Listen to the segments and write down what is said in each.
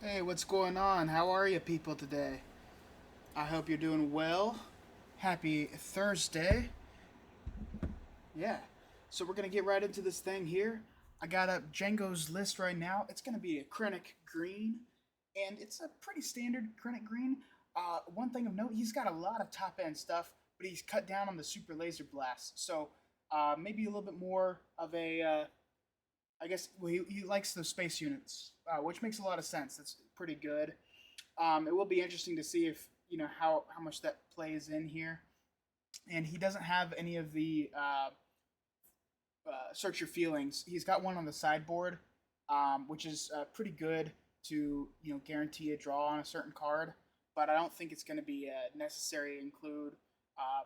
Hey, what's going on? How are you people today? I hope you're doing well. Happy Thursday. Yeah. So we're going to get right into this thing here. I got up Django's list right now. It's going to be a Krennic green, and it's a pretty standard Krennic green. One thing of note, he's got a lot of top end stuff, but he's cut down on the super laser blast. So maybe a little bit more of a I guess well, he likes the space units, which makes a lot of sense. That's pretty good. It will be interesting to see if how much that plays in here. And he doesn't have any of the search your feelings. He's got one on the sideboard, which is pretty good to guarantee a draw on a certain card. But I don't think it's going to be necessary to include uh,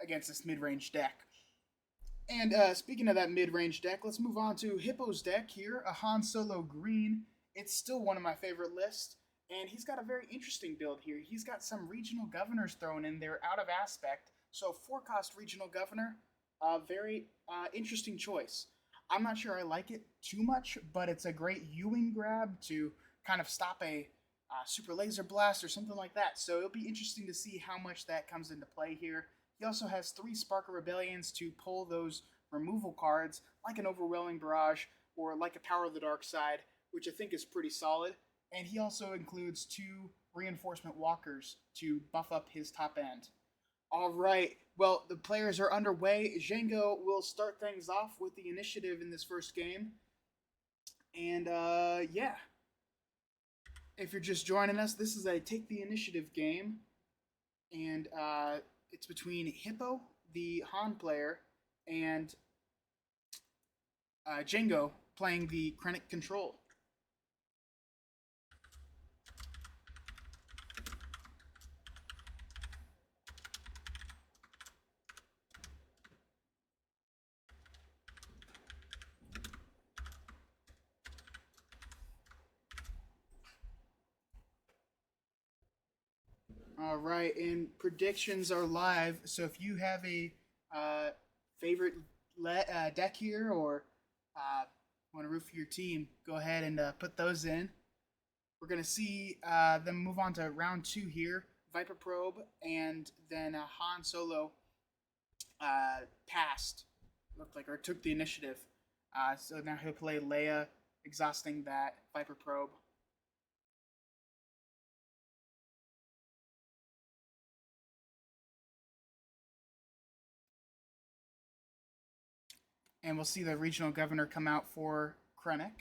against this mid-range deck. And speaking of that mid-range deck, let's move on to Hippo's deck here, a Han Solo green. It's still one of my favorite lists, and he's got a very interesting build here. He's got some regional governors thrown in there out of aspect, so 4-cost regional governor, a very interesting choice. I'm not sure I like it too much, but it's a great Ewing grab to kind of stop a super laser blast or something like that. So it'll be interesting to see how much that comes into play here. He also has 3 Spark of Rebellions to pull those removal cards, like an Overwhelming Barrage or like a Power of the Dark Side, which I think is pretty solid. And he also includes 2 Reinforcement Walkers to buff up his top end. All right, well, the players are underway. Django will start things off with the initiative in this first game. And yeah, if you're just joining us, this is a take the initiative game. And it's between Hippo, the Han player, and Django playing the Krennic control. All right, and predictions are live. So if you have a uh, favorite deck here or want to root for your team, go ahead and put those in. We're going to see them move on to round 2 here. Viper Probe and then Han Solo passed, looked like, or took the initiative. So now he'll play Leia, exhausting that Viper Probe. And we'll see the regional governor come out for Krennic.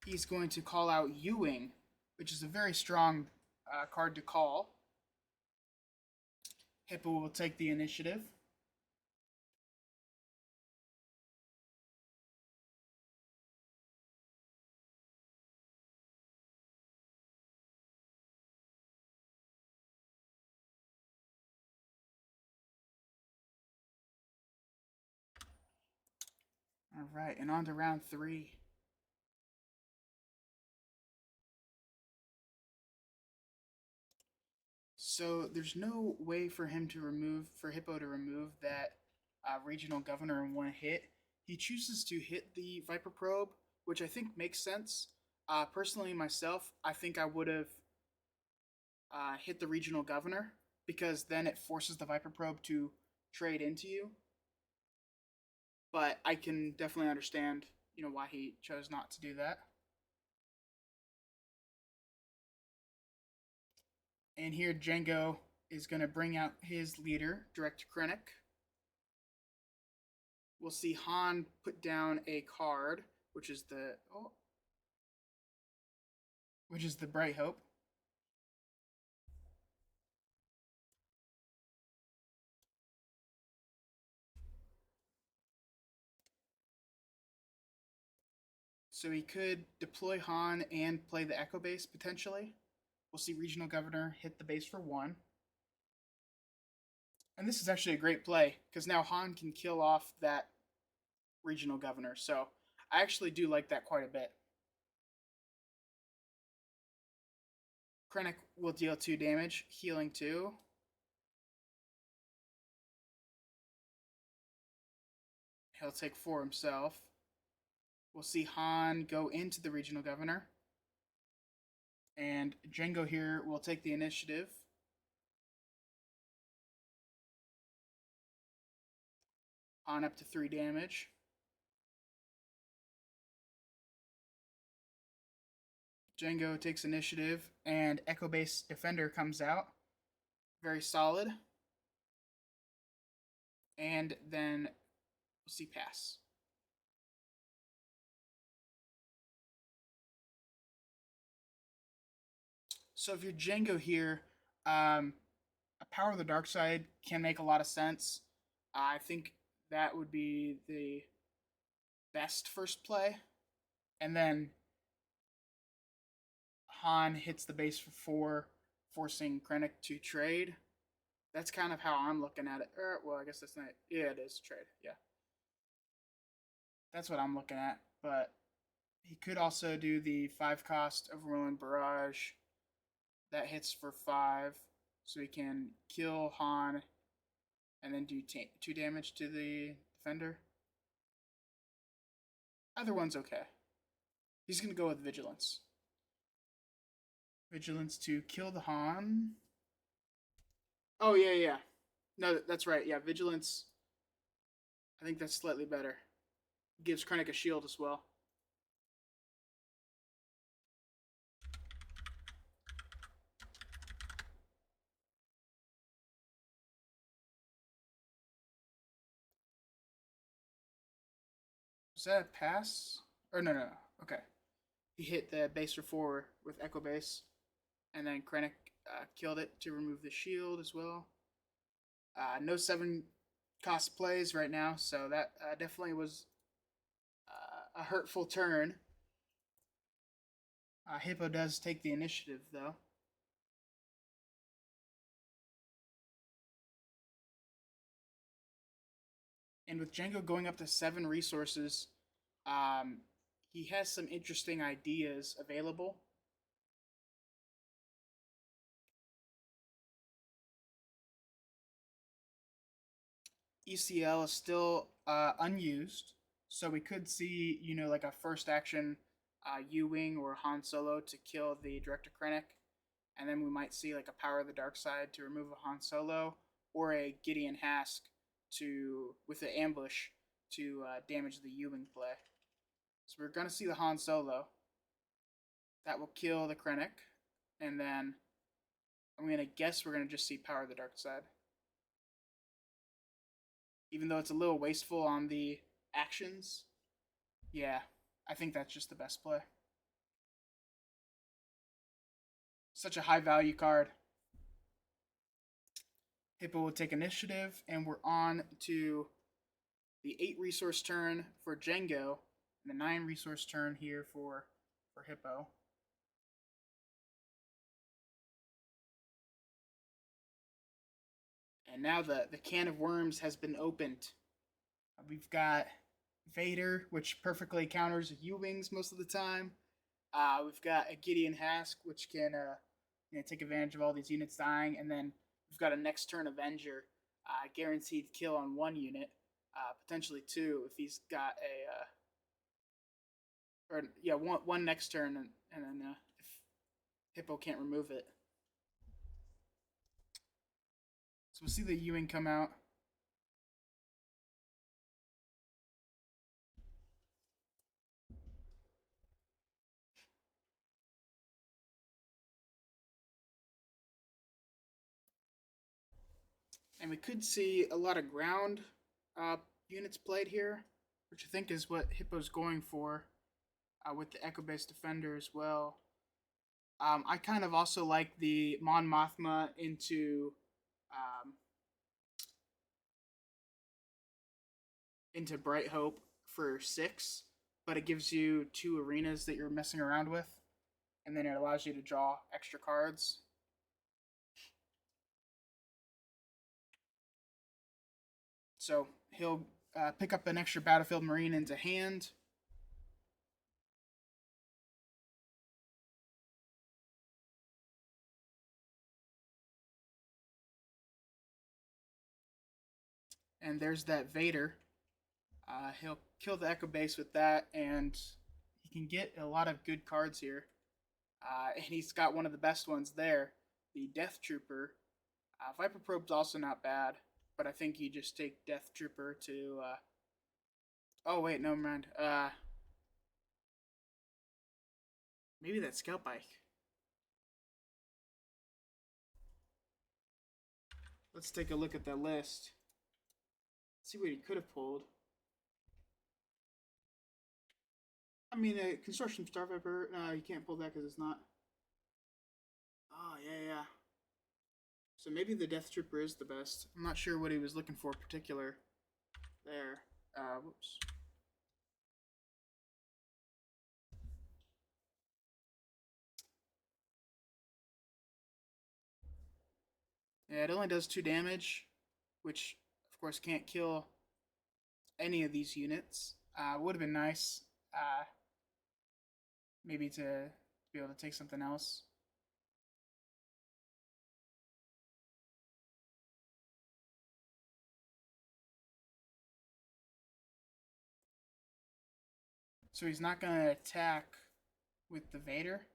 He's going to call out Ewing, which is a very strong card to call. Hippo will take the initiative. All right, and on to round 3. So there's no way for Hippo to remove that regional governor in one hit. He chooses to hit the Viper Probe, which I think makes sense. Personally, myself, I think I would have hit the regional governor because then it forces the Viper Probe to trade into you. But I can definitely understand, why he chose not to do that. And here Django is going to bring out his leader, direct to Krennic. We'll see Han put down a card, which is the Bright Hope. So he could deploy Han and play the Echo Base potentially. We'll see Regional Governor hit the base for 1. And this is actually a great play because now Han can kill off that Regional Governor. So I actually do like that quite a bit. Krennic will deal 2 damage, healing 2. He'll take 4 himself. We'll see Han go into the regional governor. And Django here will take the initiative. Han up to 3 damage. Django takes initiative, and Echo Base Defender comes out. Very solid. And then we'll see pass. So if you're Django here, a Power of the Dark Side can make a lot of sense. I think that would be the best first play. And then Han hits the base for 4, forcing Krennic to trade. That's kind of how I'm looking at it. Well, I guess that's not. Yeah, it is trade. Yeah. That's what I'm looking at. But he could also do the 5 cost Overwhelming Barrage. That hits for 5. So he can kill Han and then do 2 damage to the defender. Either one's okay. He's going to go with Vigilance. Vigilance to kill the Han. Oh, yeah. No, that's right. Yeah, Vigilance. I think that's slightly better. Gives Krennic a shield as well. Was that a pass? Or no. Okay. He hit the base for 4 with Echo Base. And then Krennic killed it to remove the shield as well. No 7 cost plays right now, so that definitely was a hurtful turn. Hipo does take the initiative, though. And with Django going up to 7 resources, he has some interesting ideas available. ECL is still unused, so we could see, like a first action U-Wing or Han Solo to kill the Director Krennic, and then we might see like a Power of the Dark Side to remove a Han Solo, or a Gideon Hask with the ambush to damage the U-Wing play. So we're gonna see the Han Solo. That will kill the Krennic, and then I'm gonna guess we're gonna just see Power of the Dark Side. Even though it's a little wasteful on the actions, yeah, I think that's just the best play. Such a high value card. Hipo will take initiative, and we're on to the 8 resource turn for Django, and the 9 resource turn here for Hipo. And now the can of worms has been opened. We've got Vader, which perfectly counters U-Wings most of the time. We've got a Gideon Hask, which can take advantage of all these units dying. And then we've got a next turn Avenger, guaranteed kill on 1 unit, potentially 2 if he's got one next turn, and then if Hipo can't remove it. So we'll see the U-Wing come out. And we could see a lot of ground units played here, which I think is what Hippo's going for with the Echo Base Defender as well. I kind of also like the Mon Mothma into Bright Hope for 6, but it gives you 2 arenas that you're messing around with, and then it allows you to draw extra cards. So he'll pick up an extra Battlefield Marine into hand. And there's that Vader. He'll kill the Echo Base with that, and he can get a lot of good cards here. And he's got one of the best ones there, the Death Trooper. Viper Probe's also not bad, but I think you just take Death Trooper to. Oh wait, no mind. Maybe that Scout Bike. Let's take a look at that list. See what he could have pulled. I mean, Construction Star Viper. No, you can't pull that because it's not. Oh yeah. So maybe the Death Trooper is the best. I'm not sure what he was looking for particular. There. Whoops. Yeah, it only does 2 damage, which of course can't kill any of these units. Would have been nice, maybe to be able to take something else. So he's not going to attack with the Vader.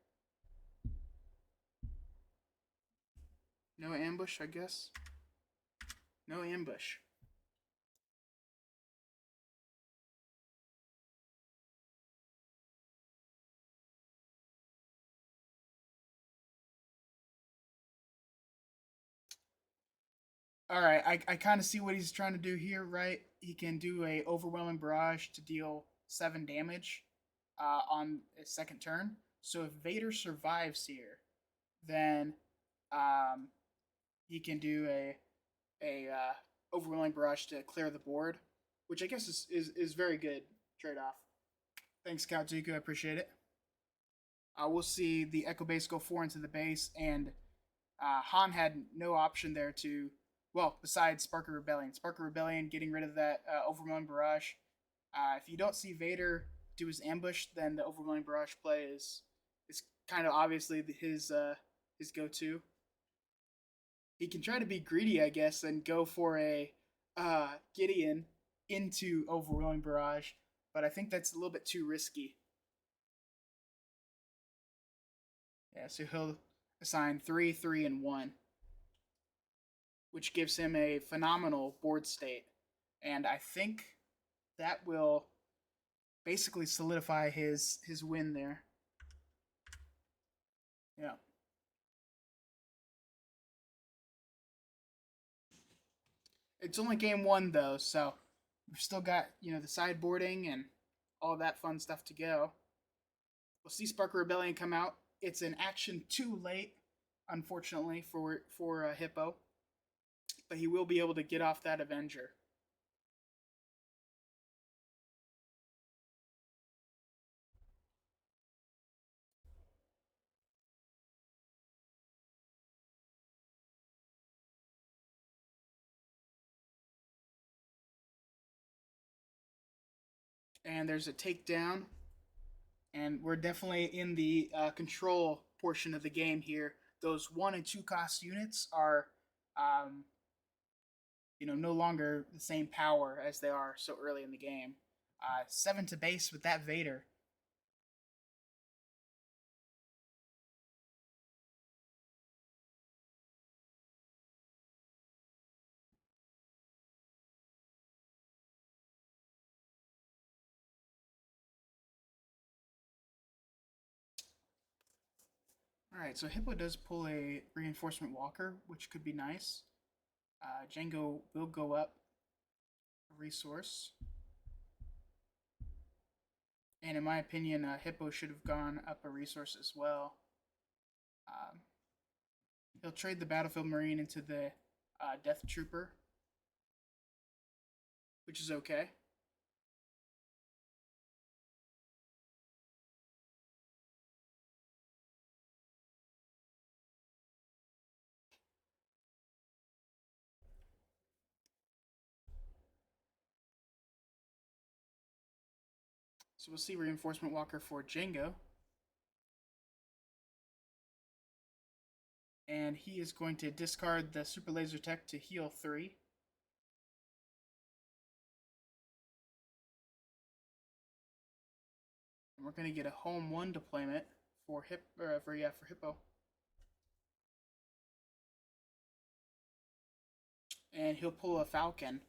No ambush, I guess. No ambush. Alright, I kind of see what he's trying to do here, right? He can do a overwhelming barrage to deal 7 damage on his second turn. So if Vader survives here, then he can do a overwhelming barrage to clear the board, which I guess is very good trade off. Thanks, Scout Dooku. I appreciate it. We'll see the Echo Base go 4 into the base, and Han had no option there to, well, besides Spark of Rebellion. Spark of Rebellion getting rid of that overwhelming barrage. If you don't see Vader do his ambush, then the overwhelming barrage play is kind of obviously his go-to. He can try to be greedy, I guess, and go for a Gideon into overwhelming barrage, but I think that's a little bit too risky. Yeah, so he'll assign 3, 3, and 1, which gives him a phenomenal board state, and I think that will basically solidify his win there. Yeah. It's only game 1 though, so we've still got, the sideboarding and all that fun stuff to go. We'll see Spark of Rebellion come out. It's an action too late, unfortunately, for Hippo, but he will be able to get off that Avenger. And there's a takedown, and we're definitely in the control portion of the game here. Those 1 and 2 cost units are, no longer the same power as they are so early in the game. 7 to base with that Vader. Alright, so Hippo does pull a Reinforcement Walker, which could be nice. Django will go up a resource. And in my opinion, Hippo should have gone up a resource as well. He'll trade the Battlefield Marine into the Death Trooper, which is okay. So we'll see Reinforcement Walker for Django. And he is going to discard the Super Laser Tech to heal 3. we're gonna get a home one deployment for Hippo. And he'll pull a Falcon,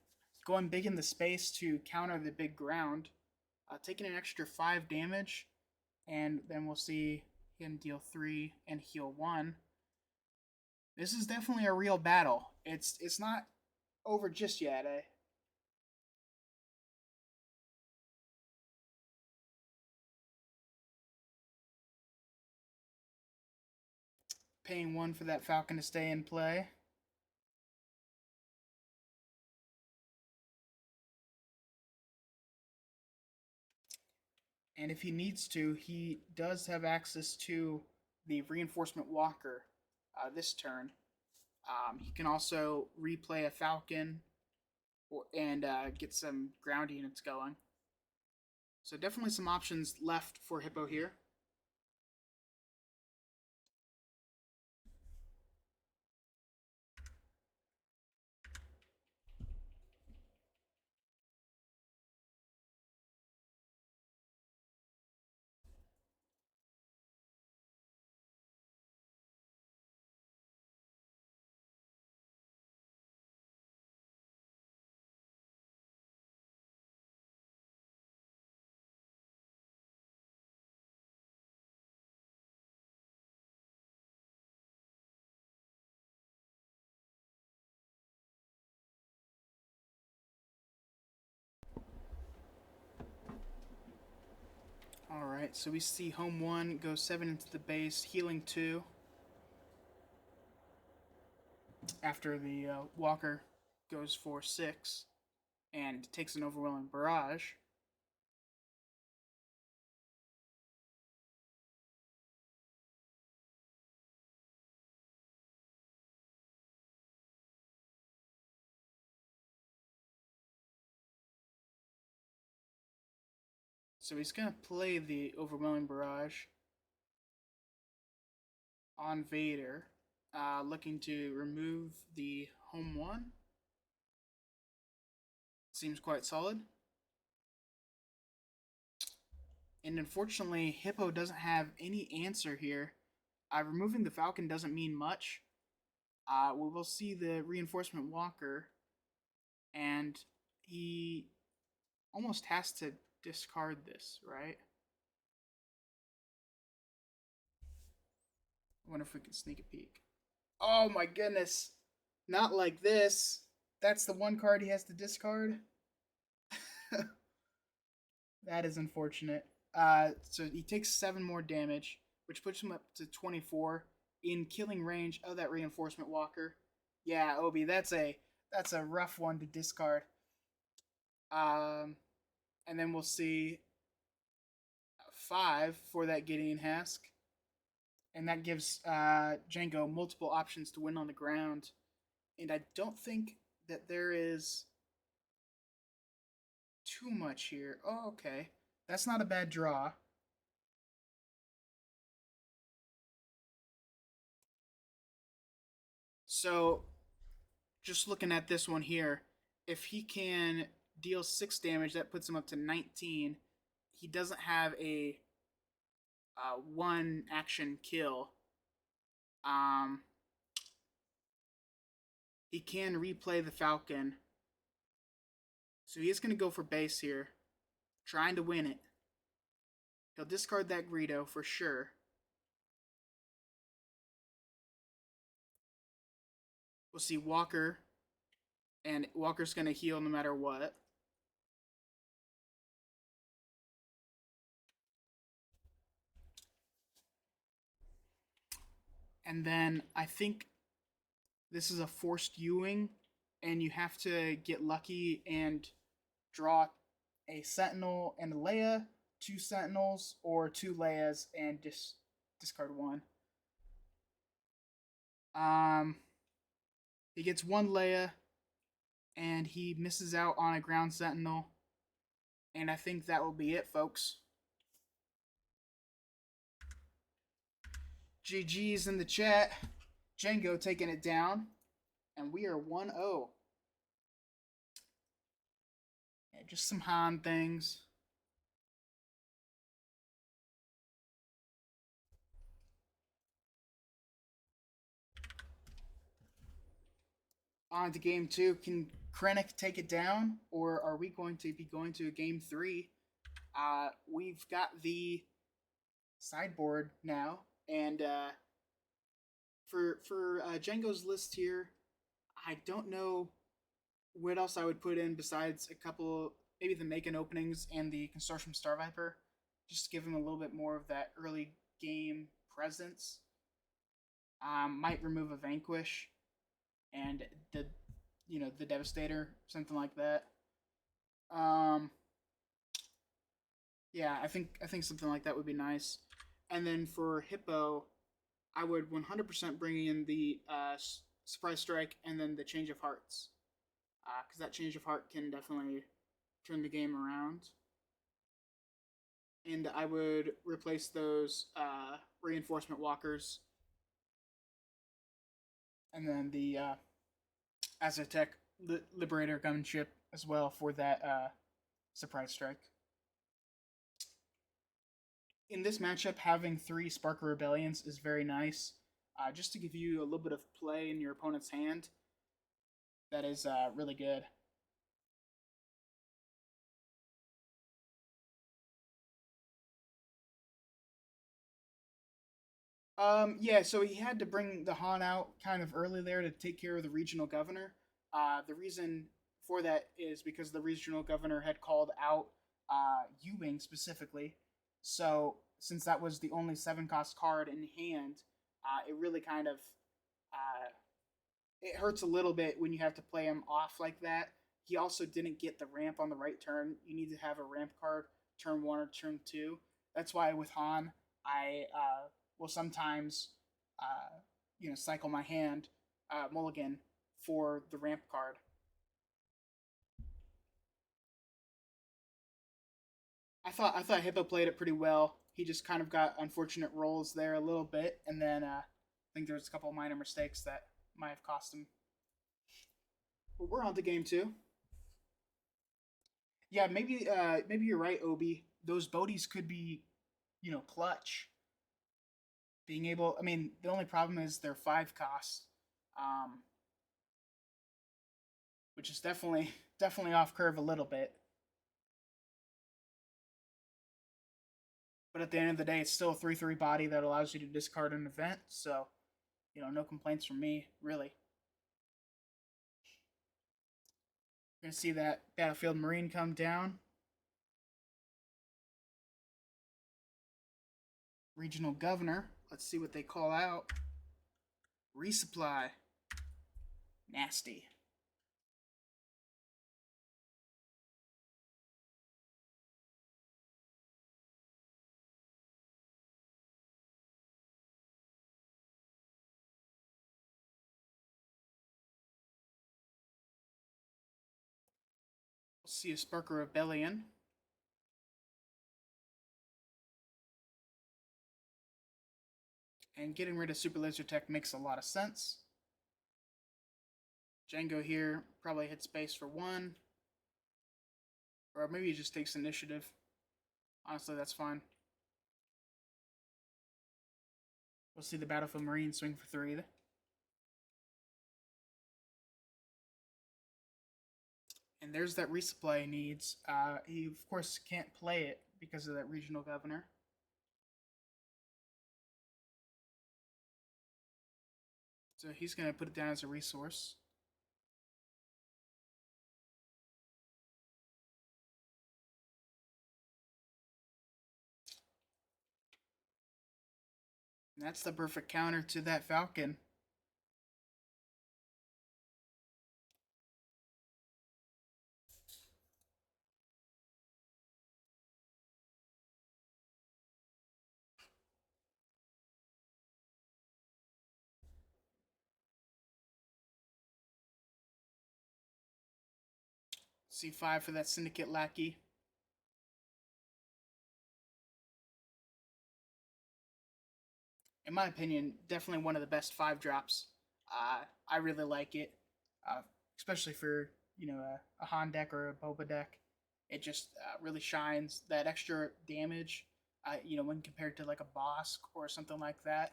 going big in the space to counter the big ground, taking an extra 5 damage, and then we'll see him deal 3 and heal 1. This is definitely a real battle. It's not over just yet. Paying 1 for that Falcon to stay in play. And if he needs to, he does have access to the Reinforcement Walker this turn. He can also replay a Falcon and get some ground units going. So definitely some options left for Hippo here. Alright, so we see home 1 go 7 into the base, healing 2. After the Walker goes for 6 and takes an overwhelming barrage. So he's going to play the overwhelming barrage on Vader, looking to remove the home 1. Seems quite solid. And unfortunately, Hippo doesn't have any answer here. Removing the Falcon doesn't mean much. We will see the Reinforcement Walker, and he almost has to discard this, right? I wonder if we can sneak a peek. Oh my goodness. Not like this. That's the one card he has to discard. That is unfortunate. So he takes 7 more damage, which puts him up to 24 in killing range of that Reinforcement Walker. Yeah, Obi, that's a rough one to discard. And then we'll see 5 for that Gideon Hask. And that gives Django multiple options to win on the ground. And I don't think that there is too much here. Oh, okay. That's not a bad draw. So, just looking at this one here, if he can deal 6 damage, that puts him up to 19. He doesn't have a 1 action kill. He can replay the Falcon. So he is going to go for base here, trying to win it. He'll discard that Greedo for sure. We'll see Walker, and Walker's going to heal no matter what. And then I think this is a forced Ewing, and you have to get lucky and draw a Sentinel and a Leia, 2 Sentinels, or 2 Leias, and discard 1. He gets 1 Leia, and he misses out on a ground Sentinel. And I think that will be it, folks. GG's in the chat. Django taking it down. And we are 1-0. Yeah, just some Han things. On to game two. Can Krennic take it down, or are we going to be going to game three? We've got the sideboard now, and for Django's list here, I don't know what else I would put in besides a couple, maybe the Macon openings and the Consortium Star Viper, just to give him a little bit more of that early game presence. Might remove a Vanquish and the Devastator, something like that. Um, yeah, I think something like that would be nice. And then for Hippo, I would 100% bring in the Surprise Strike and then the Change of Hearts, because that Change of Heart can definitely turn the game around. And I would replace those Reinforcement Walkers and then the Aztec Liberator gunship as well for that Surprise Strike. In this matchup, having 3 Sparker Rebellions is very nice, just to give you a little bit of play in your opponent's hand. That is really good. Yeah, so he had to bring the Han out kind of early there to take care of the regional governor. The reason for that is because the regional governor had called out Ewing specifically. So since that was the only 7-cost card in hand, it really kind of uh, it hurts a little bit when you have to play him off like that. He also didn't get the ramp on the right turn. You need to have a ramp card turn 1 or turn 2. That's why with Han, I will sometimes cycle my hand mulligan for the ramp card. I thought Hippo played it pretty well. He just kind of got unfortunate rolls there a little bit, and then I think there was a couple of minor mistakes that might have cost him. But we're on to game two. Yeah, maybe you're right, Obi. Those Bodies could be, clutch. Being able, I mean, the only problem is they're 5 costs, um, which is definitely off curve a little bit. But at the end of the day, it's still a 3/3 body that allows you to discard an event. So, no complaints from me, really. You're gonna see that Battlefield Marine come down. Regional Governor. Let's see what they call out. Resupply. Nasty. We'll see a Sparker Rebellion. And getting rid of Super Laser Tech makes a lot of sense. Django here probably hits base for 1. Or maybe he just takes initiative. Honestly, that's fine. We'll see the Battlefield Marine swing for 3. And there's that resupply he needs. He, of course, can't play it because of that regional governor. So he's going to put it down as a resource. And that's the perfect counter to that Falcon. C5 for that Syndicate Lackey. In my opinion, definitely one of the best 5-drops. I really like it, especially for a Han deck or a Boba deck. It just really shines that extra damage. When compared to like a Bosk or something like that,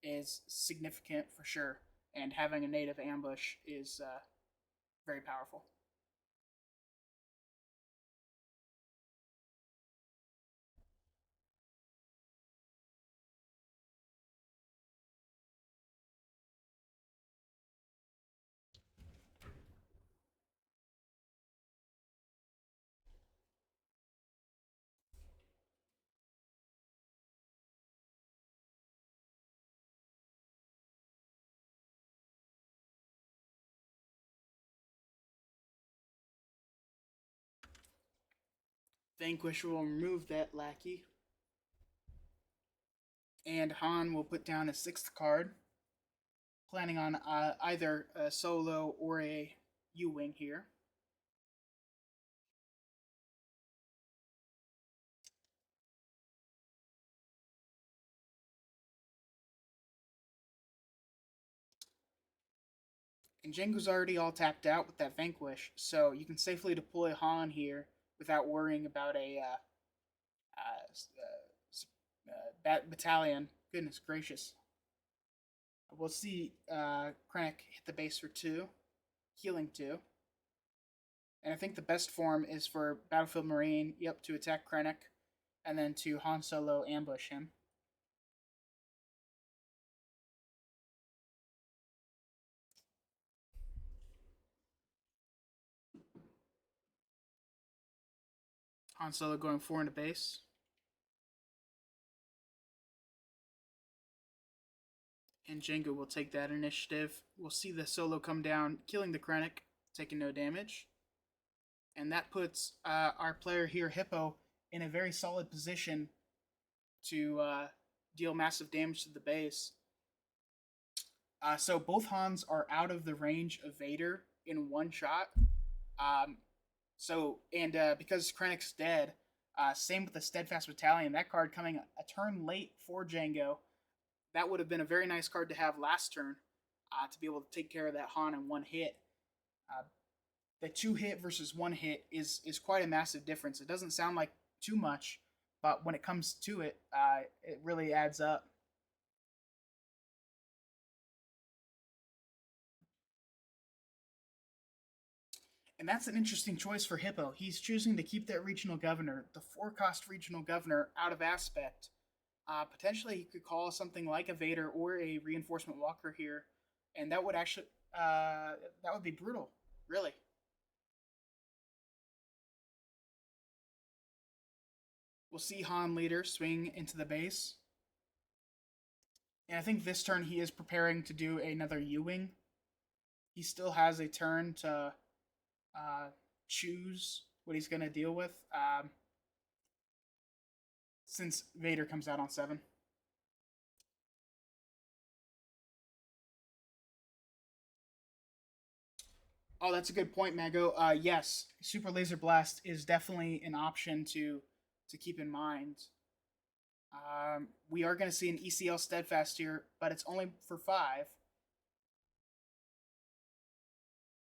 is significant for sure. And having a native ambush is Very powerful. Vanquish will remove that lackey. And Han will put down a 6th card, planning on either a solo or a U-Wing here. And Django's already all tapped out with that Vanquish, so you can safely deploy Han here without worrying about a bat battalion. Goodness gracious. We'll see Krennic hit the base for 2, healing 2. And I think the best form is for Battlefield Marine, yep, to attack Krennic, and then to Han Solo ambush him. Han Solo going 4 into base. And Django will take that initiative. We'll see the Solo come down, killing the Krennic, taking no damage. And that puts our player here, Hipo, in a very solid position to deal massive damage to the base. So both Hans are out of the range of Vader in one shot. Because Krennic's dead, same with the Steadfast Battalion. That card coming a turn late for Django. That would have been a very nice card to have last turn to be able to take care of that Han in one hit. The 2-hit versus 1-hit is quite a massive difference. It doesn't sound like too much, but when it comes to it, it really adds up. And that's an interesting choice for Hipo. He's choosing to keep that regional governor, the 4-cost regional governor, out of aspect. Potentially, he could call something like a Vader or a reinforcement walker here, and that would actually that would be brutal, really. We'll see Han Leader swing into the base. And I think this turn he is preparing to do another U-Wing. He still has a turn to choose what he's going to deal with since Vader comes out on 7. Oh, that's a good point, Mago. Yes, Super Laser Blast is definitely an option to keep in mind. We are going to see an ECL Steadfast here, but it's only for 5.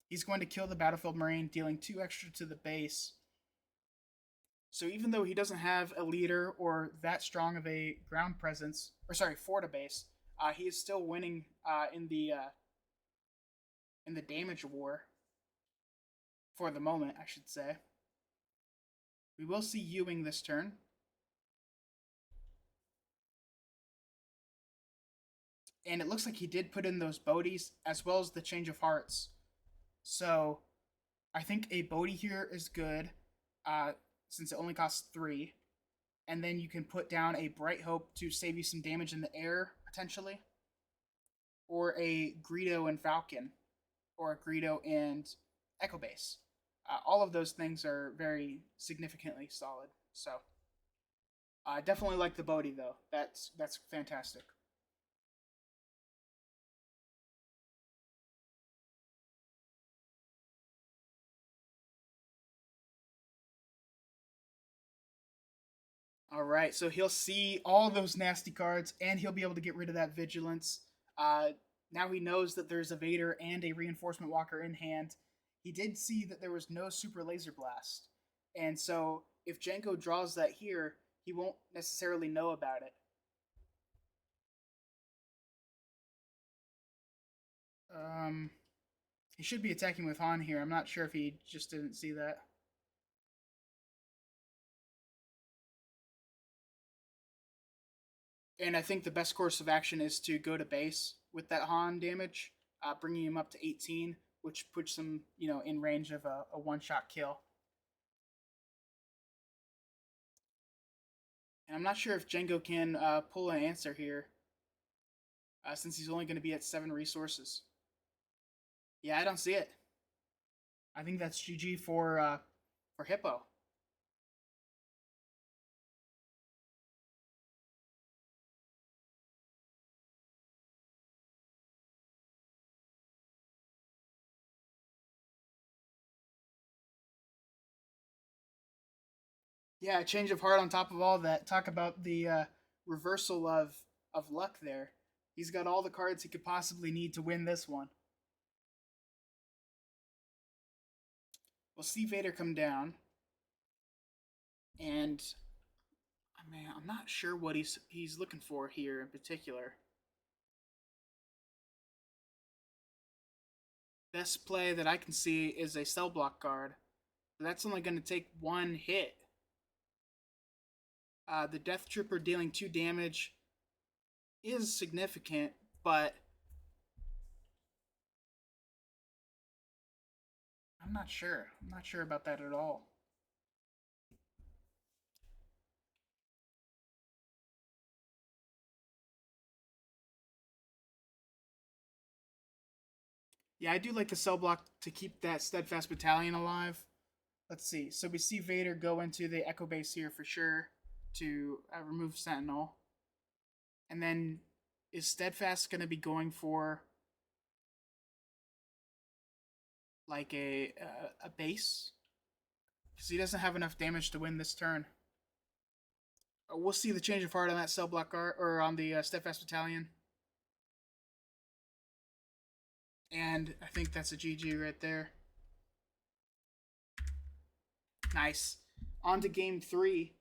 He's going to kill the Battlefield Marine, dealing 2 extra to the base. So even though he doesn't have a leader or that strong of a ground presence, or sorry, Forta base, he is still winning in the damage war. For the moment, I should say. We will see U-Wing this turn. And it looks like he did put in those Bodhies as well as the Change of Hearts. So I think a Bodhi here is good since it only costs 3. And then you can put down a Bright Hope to save you some damage in the air, potentially. Or a Greedo and Falcon. Or a Greedo and Echo Base. All of those things are very significantly solid. So I definitely like the Bodhi, though. That's fantastic. All right, so he'll see all those nasty cards, and he'll be able to get rid of that Vigilance. Now he knows that there's a Vader and a Reinforcement Walker in hand. He did see that there was no Super Laser Blast, and so if Django draws that here, he won't necessarily know about it. He should be attacking with Han here. I'm not sure if he just didn't see that. And I think the best course of action is to go to base with that Han damage, bringing him up to 18, which puts him, in range of a one-shot kill. And I'm not sure if Django can pull an answer here, since he's only going to be at 7 resources. Yeah, I don't see it. I think that's GG for Hippo. Yeah, a change of heart on top of all that. Talk about the reversal of luck there. He's got all the cards he could possibly need to win this one. We'll see Vader come down, and I'm not sure what he's looking for here in particular. Best play that I can see is a cell block card. That's only going to take 1 hit. The Death Trooper dealing 2 damage is significant, but I'm not sure. I'm not sure about that at all. Yeah, I do like the cell block to keep that Steadfast Battalion alive. Let's see. So we see Vader go into the Echo Base here for sure to remove Sentinel. And then is Steadfast going to be going for like a base? Because he doesn't have enough damage to win this turn. We'll see the change of heart on that cell block guard, or on the Steadfast Battalion. And I think that's a GG right there. Nice. On to game 3.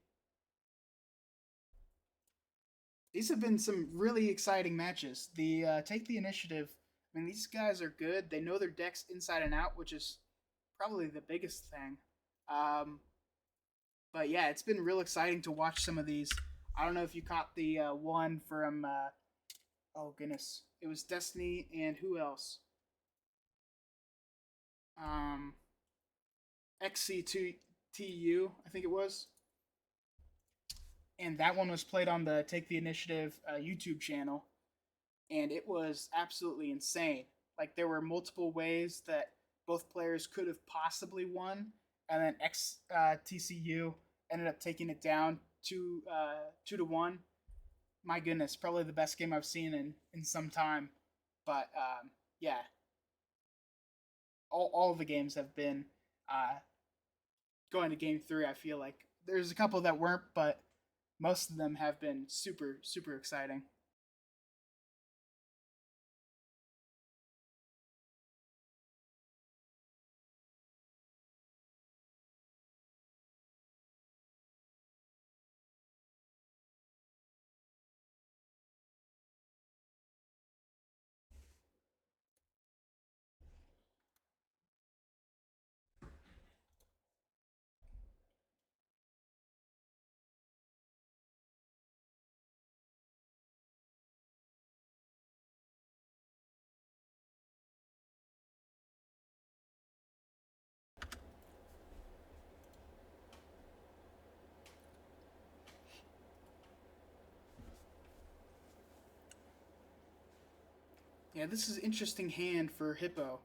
These have been some really exciting matches. The Take the Initiative, I mean, these guys are good. They know their decks inside and out, which is probably the biggest thing. But yeah, it's been real exciting to watch some of these. I don't know if you caught the one from, oh goodness, it was Destiny and who else? XC2TU, I think it was. And that one was played on the Take the Initiative YouTube channel, and it was absolutely insane. Like, there were multiple ways that both players could have possibly won, and then TCU ended up taking it down 2-1. My goodness, probably the best game I've seen in some time. But yeah, all the games have been going to game 3. I feel like there's a couple that weren't, but most of them have been super, super exciting. Yeah, this is an interesting hand for Hippo.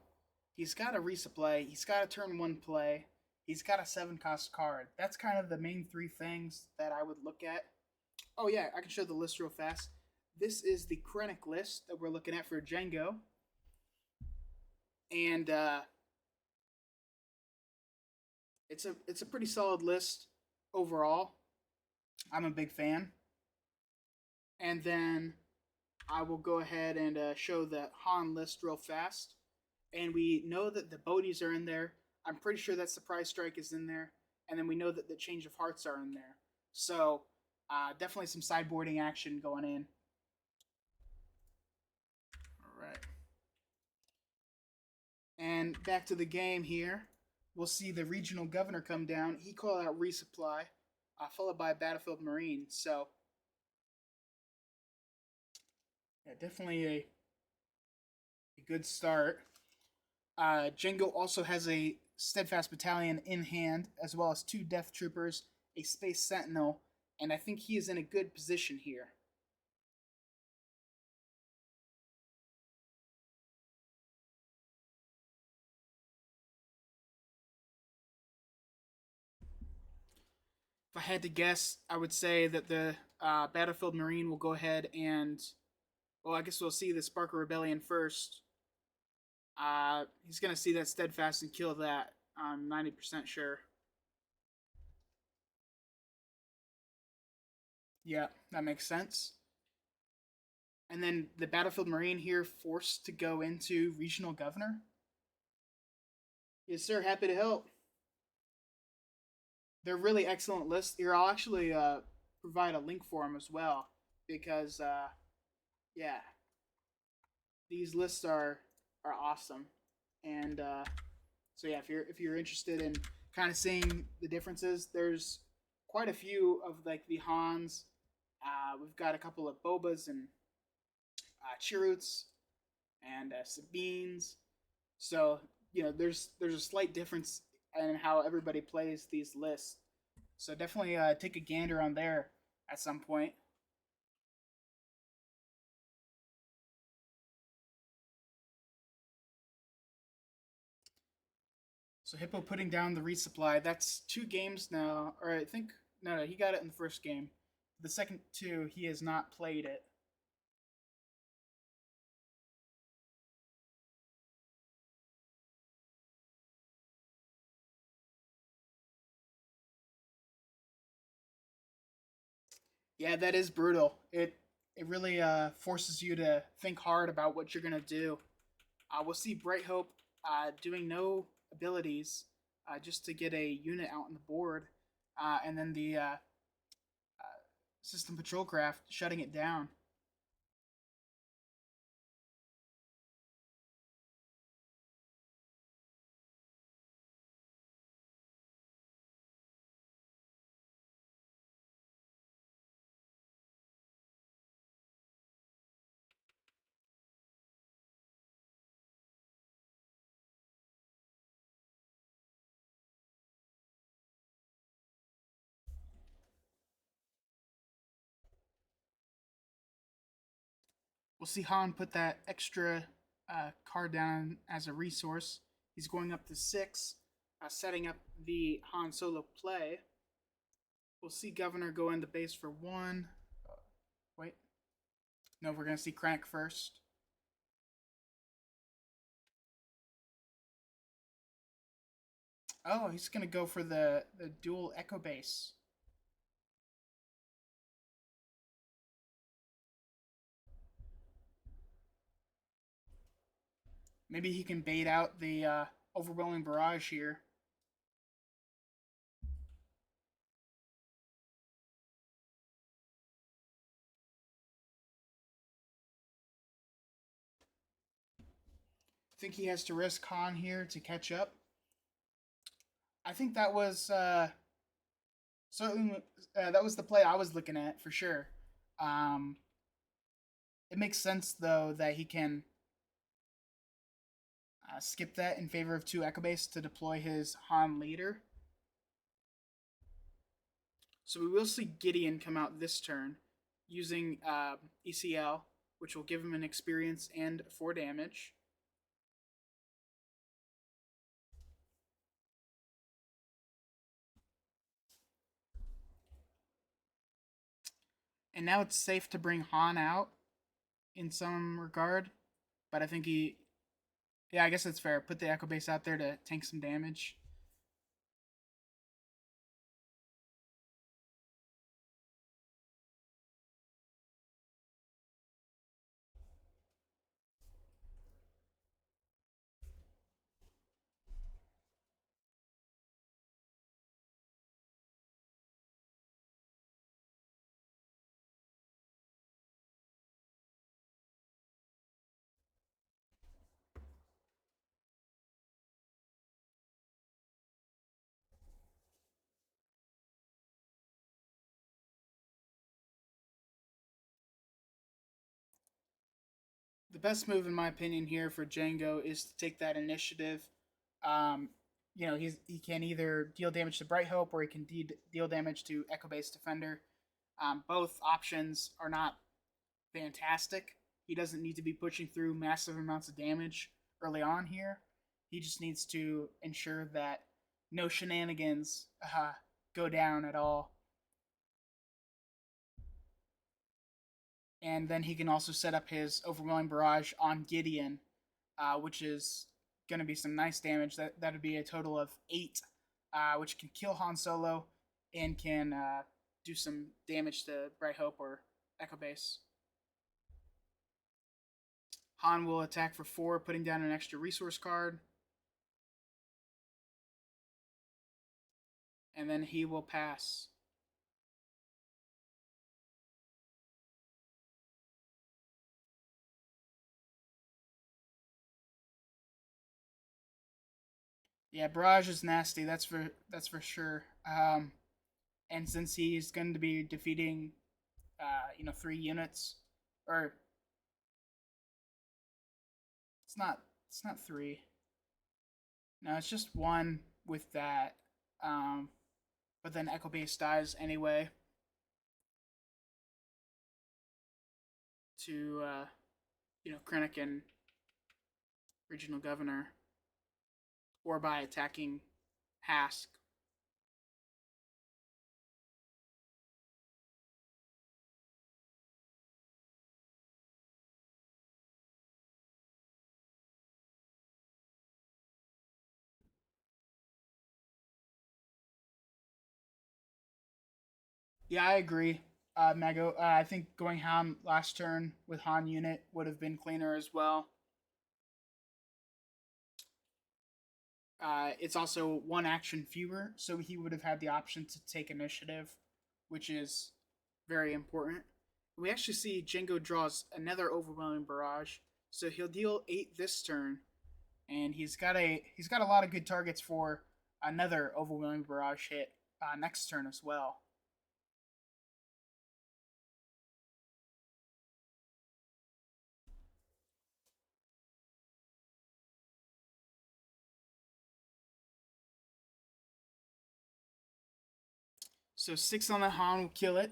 He's got a resupply. He's got a turn 1 play. He's got a 7-cost card. That's kind of the main 3 things that I would look at. Oh yeah, I can show the list real fast. This is the Krennic list that we're looking at for Django. And it's a pretty solid list overall. I'm a big fan. And then I will go ahead and show the Han list real fast. And we know that the Bodies are in there. I'm pretty sure that Surprise Strike is in there. And then we know that the Change of Hearts are in there. So definitely some sideboarding action going in. All right. And back to the game here. We'll see the regional governor come down. He called out resupply, followed by Battlefield Marine. So, yeah, definitely a good start. Django also has a Steadfast Battalion in hand, as well as 2 Death Troopers, a Space Sentinel, and I think he is in a good position here. If I had to guess, I would say that the Battlefield Marine will go ahead and, well, I guess we'll see the Sparker Rebellion first. He's gonna see that Steadfast and kill that. I'm 90% sure. Yeah, that makes sense. And then the Battlefield Marine here forced to go into Regional Governor. Yes, sir. Happy to help. They're really excellent lists. Here, I'll actually provide a link for them as well because, yeah, these lists are awesome. And so yeah, if you're interested in kind of seeing the differences, there's quite a few of like the Hans. We've got a couple of Bobas and Chiruts and Sabines. So there's a slight difference in how everybody plays these lists. So definitely take a gander on there at some point. So Hippo putting down the resupply. That's 2 games now, or I think no, he got it in the first game. The second 2, he has not played it. Yeah, that is brutal. It really forces you to think hard about what you're gonna do. We'll see Bright Hope doing no abilities just to get a unit out on the board, and then the System Patrol Craft shutting it down. We'll see Han put that extra card down as a resource. He's going up to 6, setting up the Han Solo play. We'll see Governor go into base for 1. Wait. No, we're going to see Krennic first. Oh, he's going to go for the dual Echo base. Maybe he can bait out the overwhelming barrage here. I think he has to risk Han here to catch up. I think that was certainly that was the play I was looking at for sure. Um, it makes sense though that he can skip that in favor of 2 Echo Base to deploy his Han leader. So we will see Gideon come out this turn using ECL, which will give him an experience and 4 damage. And now it's safe to bring Han out in some regard, but I think yeah, I guess that's fair. Put the Echo Base out there to tank some damage. the best move in my opinion here for Django is to take that initiative. Um, he can either deal damage to Bright Hope or he can deal damage to Echo Base Defender. Both options are not fantastic. He doesn't need to be pushing through massive amounts of damage early on here. He just needs to ensure that no shenanigans go down at all. And then he can also set up his Overwhelming Barrage on Gideon, which is going to be some nice damage. That would be a total of 8, which can kill Han Solo and can do some damage to Bright Hope or Echo Base. Han will attack for 4, putting down an extra resource card. And then he will pass. Yeah, Barrage is nasty. That's for sure. And since he's going to be defeating, 3 units, or it's not 3. No, it's just 1 with that. But then Echo Base dies anyway. To Krennic and Regional Governor, or by attacking Hask. Yeah, I agree, Mago. I think going Han last turn with Han unit would have been cleaner as well. It's also 1 action fewer, so he would have had the option to take initiative, which is very important. We actually see Django draws another Overwhelming Barrage, so he'll deal 8 this turn, and he's got a lot of good targets for another Overwhelming Barrage hit next turn as well. So 6 on the Han will kill it.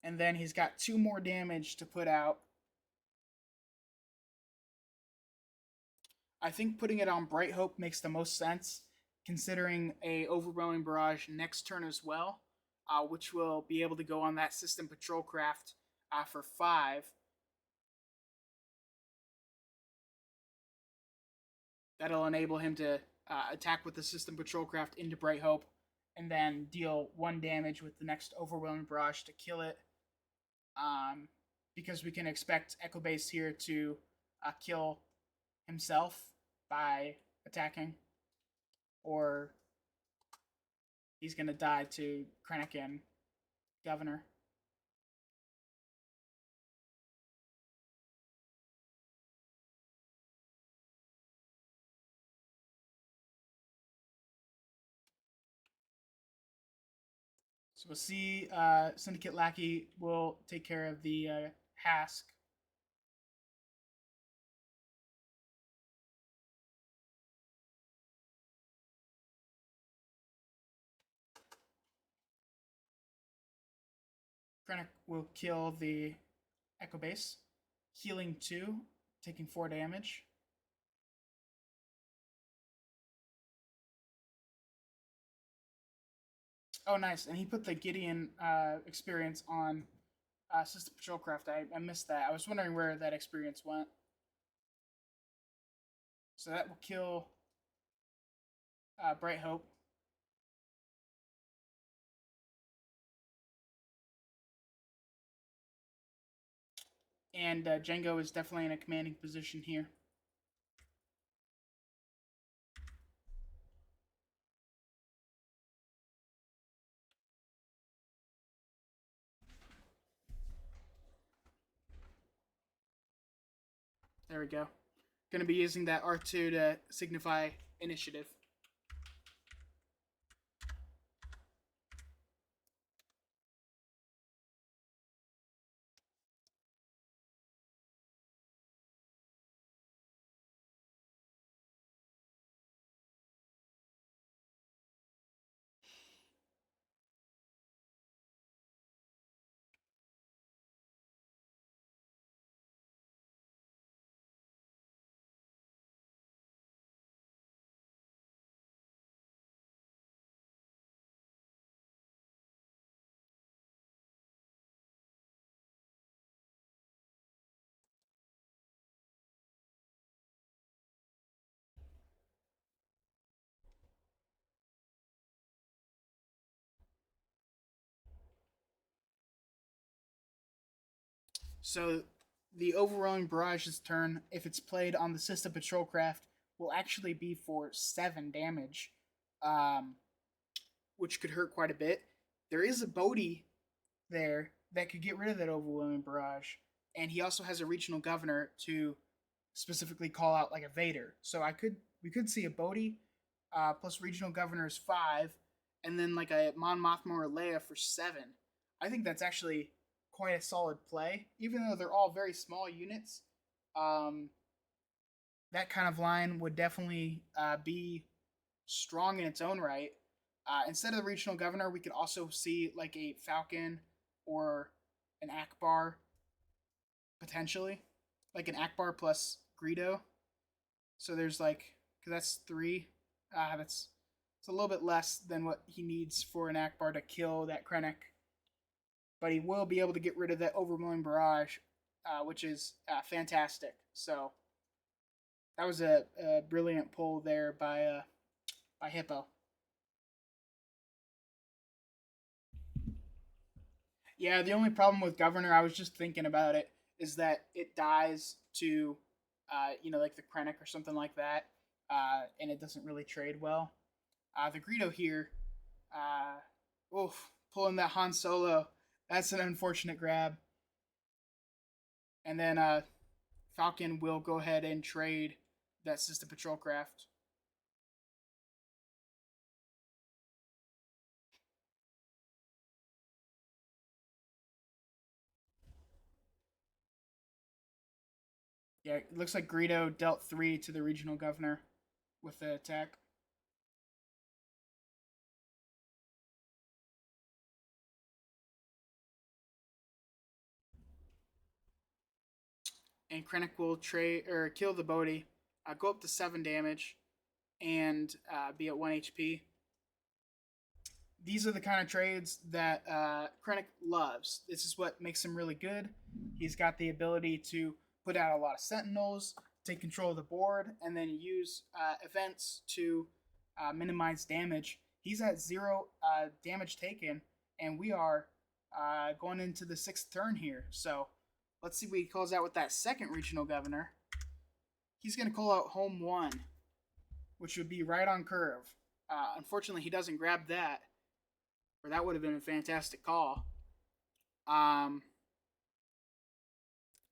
And then he's got 2 more damage to put out. I think putting it on Bright Hope makes the most sense, considering a Overwhelming Barrage next turn as well, which will be able to go on that System Patrol Craft for 5. That'll enable him to attack with the System Patrol Craft into Bright Hope, and then deal 1 damage with the next Overwhelming Barrage to kill it. Because we can expect Echo Base here to kill himself by attacking, or he's going to die to Krennic and Governor. So we'll see Syndicate Lackey will take care of the Hask. Krennic will kill the Echo Base, healing 2, taking 4 damage. Oh, nice. And he put the Gideon experience on System Patrol Craft. I missed that. I was wondering where that experience went. So that will kill Bright Hope. And Django is definitely in a commanding position here. There we go. Going to be using that R2 to signify initiative. So the overwhelming barrage's turn, if it's played on the system patrol craft, will actually be for 7 damage, um, which could hurt quite a bit. There is a Bodhi there that could get rid of that overwhelming barrage, and he also has a regional governor to specifically call out like a Vader. So we could see a Bodhi plus regional governor is 5, and then like a Mon Mothma or Leia for 7. I think that's actually quite a solid play, even though they're all very small units. Um, that kind of line would definitely be strong in its own right. Instead of the regional governor, we could also see like a Falcon or an Akbar potentially, like an Akbar plus Greedo. So there's like, because that's 3. That's it's a little bit less than what he needs for an Akbar to kill that Krennic. But he will be able to get rid of that overwhelming barrage, which is fantastic. So that was a brilliant pull there by Hippo. Yeah, the only problem with Governor, I was just thinking about it, is that it dies to, like the Krennic or something like that, and it doesn't really trade well. The Greedo here, pulling that Han Solo, that's an unfortunate grab. And then Falcon will go ahead and trade that System Patrol Craft. Yeah, it looks like Greedo dealt 3 to the regional governor with the attack. And Krennic will trade or kill the Bodhi, go up to 7 damage, and be at 1 HP. These are the kind of trades that Krennic loves. This is what makes him really good. He's got the ability to put out a lot of Sentinels, take control of the board, and then use events to minimize damage. He's at 0 damage taken, and we are going into the 6th turn here. So let's see what he calls out with that second regional governor. He's going to call out home 1, which would be right on curve. Unfortunately, he doesn't grab that, or that would have been a fantastic call.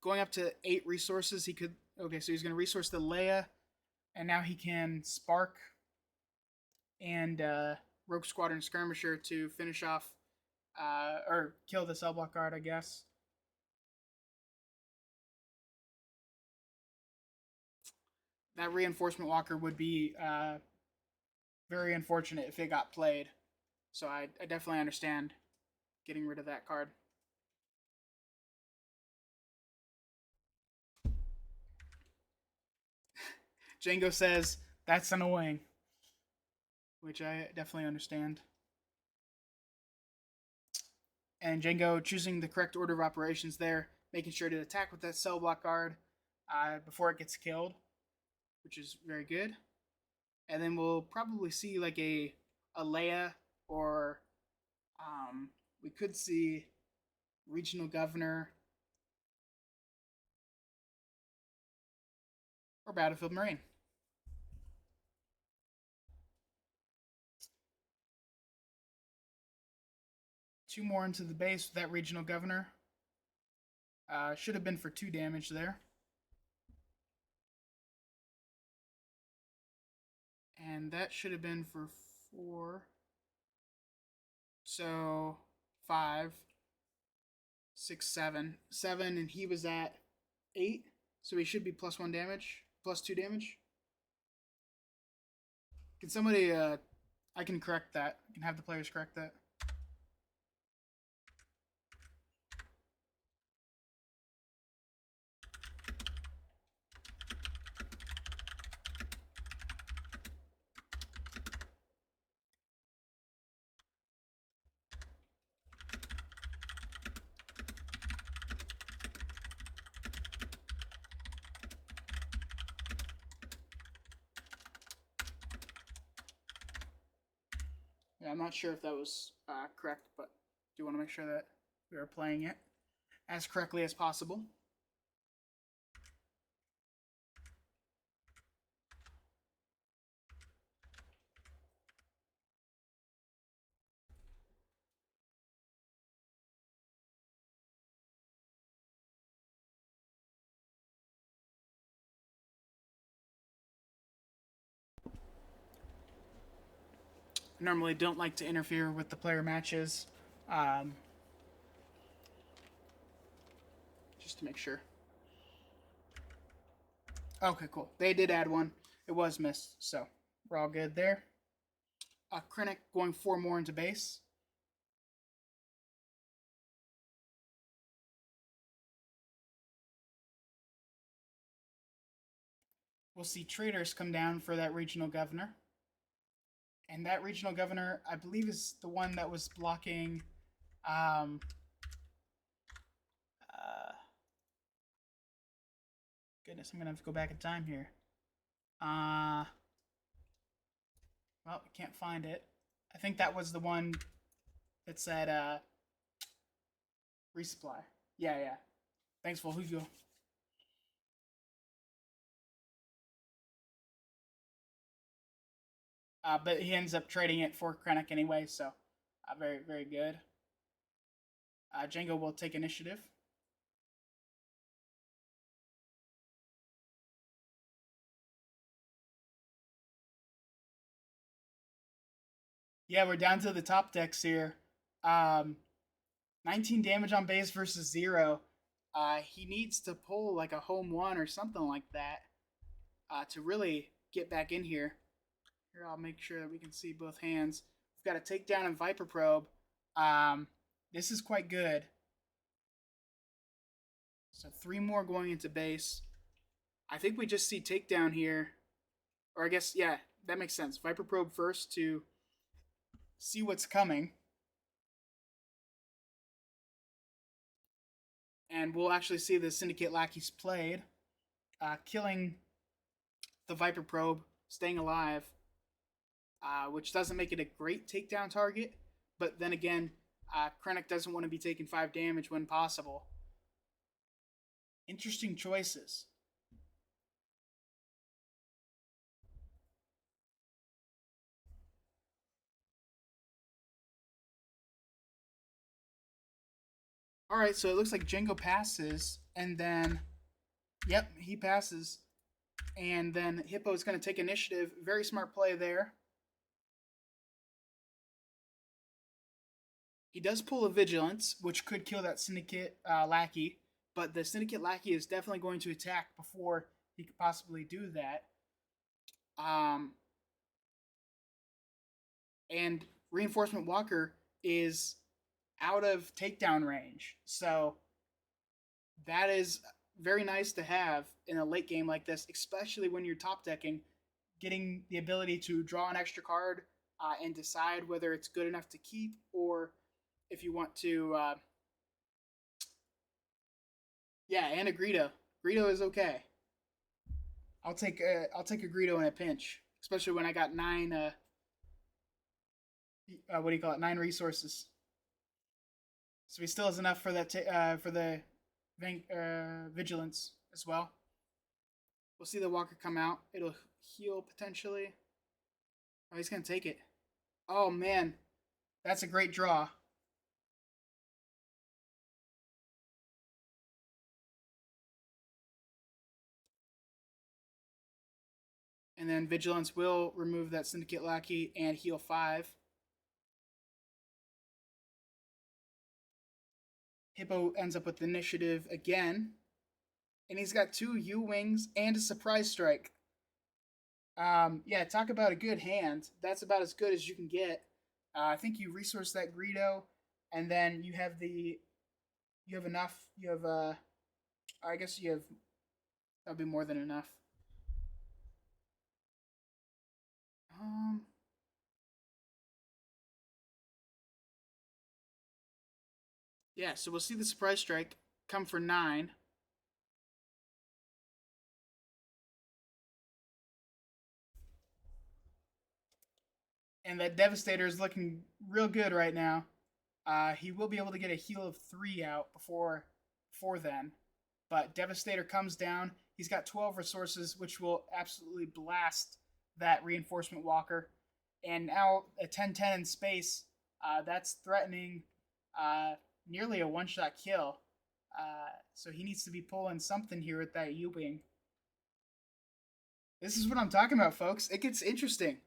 Going up to 8 resources, he could. Okay, so he's going to resource the Leia, and now he can Spark and Rogue Squadron Skirmisher to finish off or kill the cell block guard, I guess. That reinforcement walker would be very unfortunate if it got played. So I definitely understand getting rid of that card. Django says, that's annoying. Which I definitely understand. And Django choosing the correct order of operations there, making sure to attack with that cell block guard before it gets killed, which is very good. And then we'll probably see like a Leia, or we could see regional governor or battlefield marine. Two more into the base with that regional governor. Should have been for 2 damage there. And that should have been for 4. So 5, 6, 7. 7, and he was at 8. So he should be plus 1 damage, plus 2 damage. Can somebody, I can correct that. I can have the players correct that. Yeah, I'm not sure if that was correct, but do want to make sure that we are playing it. as correctly as possible. I normally don't like to interfere with the player matches, um, just to make sure. Okay, cool. They did add one. It was missed, so we're all good there. Krennic going 4 more into base. We'll see traders come down for that regional governor. And that regional governor, I believe, is the one that was blocking. Goodness, I'm gonna have to go back in time here. Well, I can't find it. I think that was the one that said resupply. Yeah. Thanks, Volhuvio. But he ends up trading it for Krennic anyway, so very, very good. Django will take initiative. Yeah, we're down to the top decks here. 19 damage on base versus 0. He needs to pull like a home 1 or something like that to really get back in here. Here, I'll make sure that we can see both hands. We've got a takedown and Viper Probe. This is quite good. So 3 more going into base. I think we just see takedown here. Or I guess, yeah, that makes sense. Viper Probe first to see what's coming. And we'll actually see the Syndicate Lackeys played. Killing the Viper Probe, staying alive. Which doesn't make it a great takedown target. But then again, Krennic doesn't want to be taking 5 damage when possible. Interesting choices. Alright, so it looks like Django passes, and then, yep, he passes. And then Hipo is going to take initiative. Very smart play there. He does pull a Vigilance, which could kill that Syndicate Lackey, but the Syndicate Lackey is definitely going to attack before he could possibly do that. And Reinforcement Walker is out of takedown range, so that is very nice to have in a late game like this, especially when you're top decking, getting the ability to draw an extra card and decide whether it's good enough to keep or if you want to. Yeah, and a Greedo. Greedo is okay. I'll take a Greedo in a pinch, especially when I got 9. What do you call it? 9 resources. So he still has enough for that for the vigilance as well. We'll see the Walker come out. It'll heal potentially. Oh, he's gonna take it. Oh man, that's a great draw. And then Vigilance will remove that Syndicate Lackey and heal 5. Hipo ends up with initiative again. And he's got 2 U-Wings and a Surprise Strike. Yeah, talk about a good hand. That's about as good as you can get. I think you resource that Greedo, and then you have enough. You have I guess you have, that'll be more than enough. Yeah, so we'll see the Surprise Strike come for 9. And that Devastator is looking real good right now. He will be able to get a heal of 3 out before for then. But Devastator comes down. He's got 12 resources, which will absolutely blast that Reinforcement Walker. And now a 10-10 in space, that's threatening nearly a one-shot kill. So he needs to be pulling something here with that U-Wing. This is what I'm talking about, folks. It gets interesting.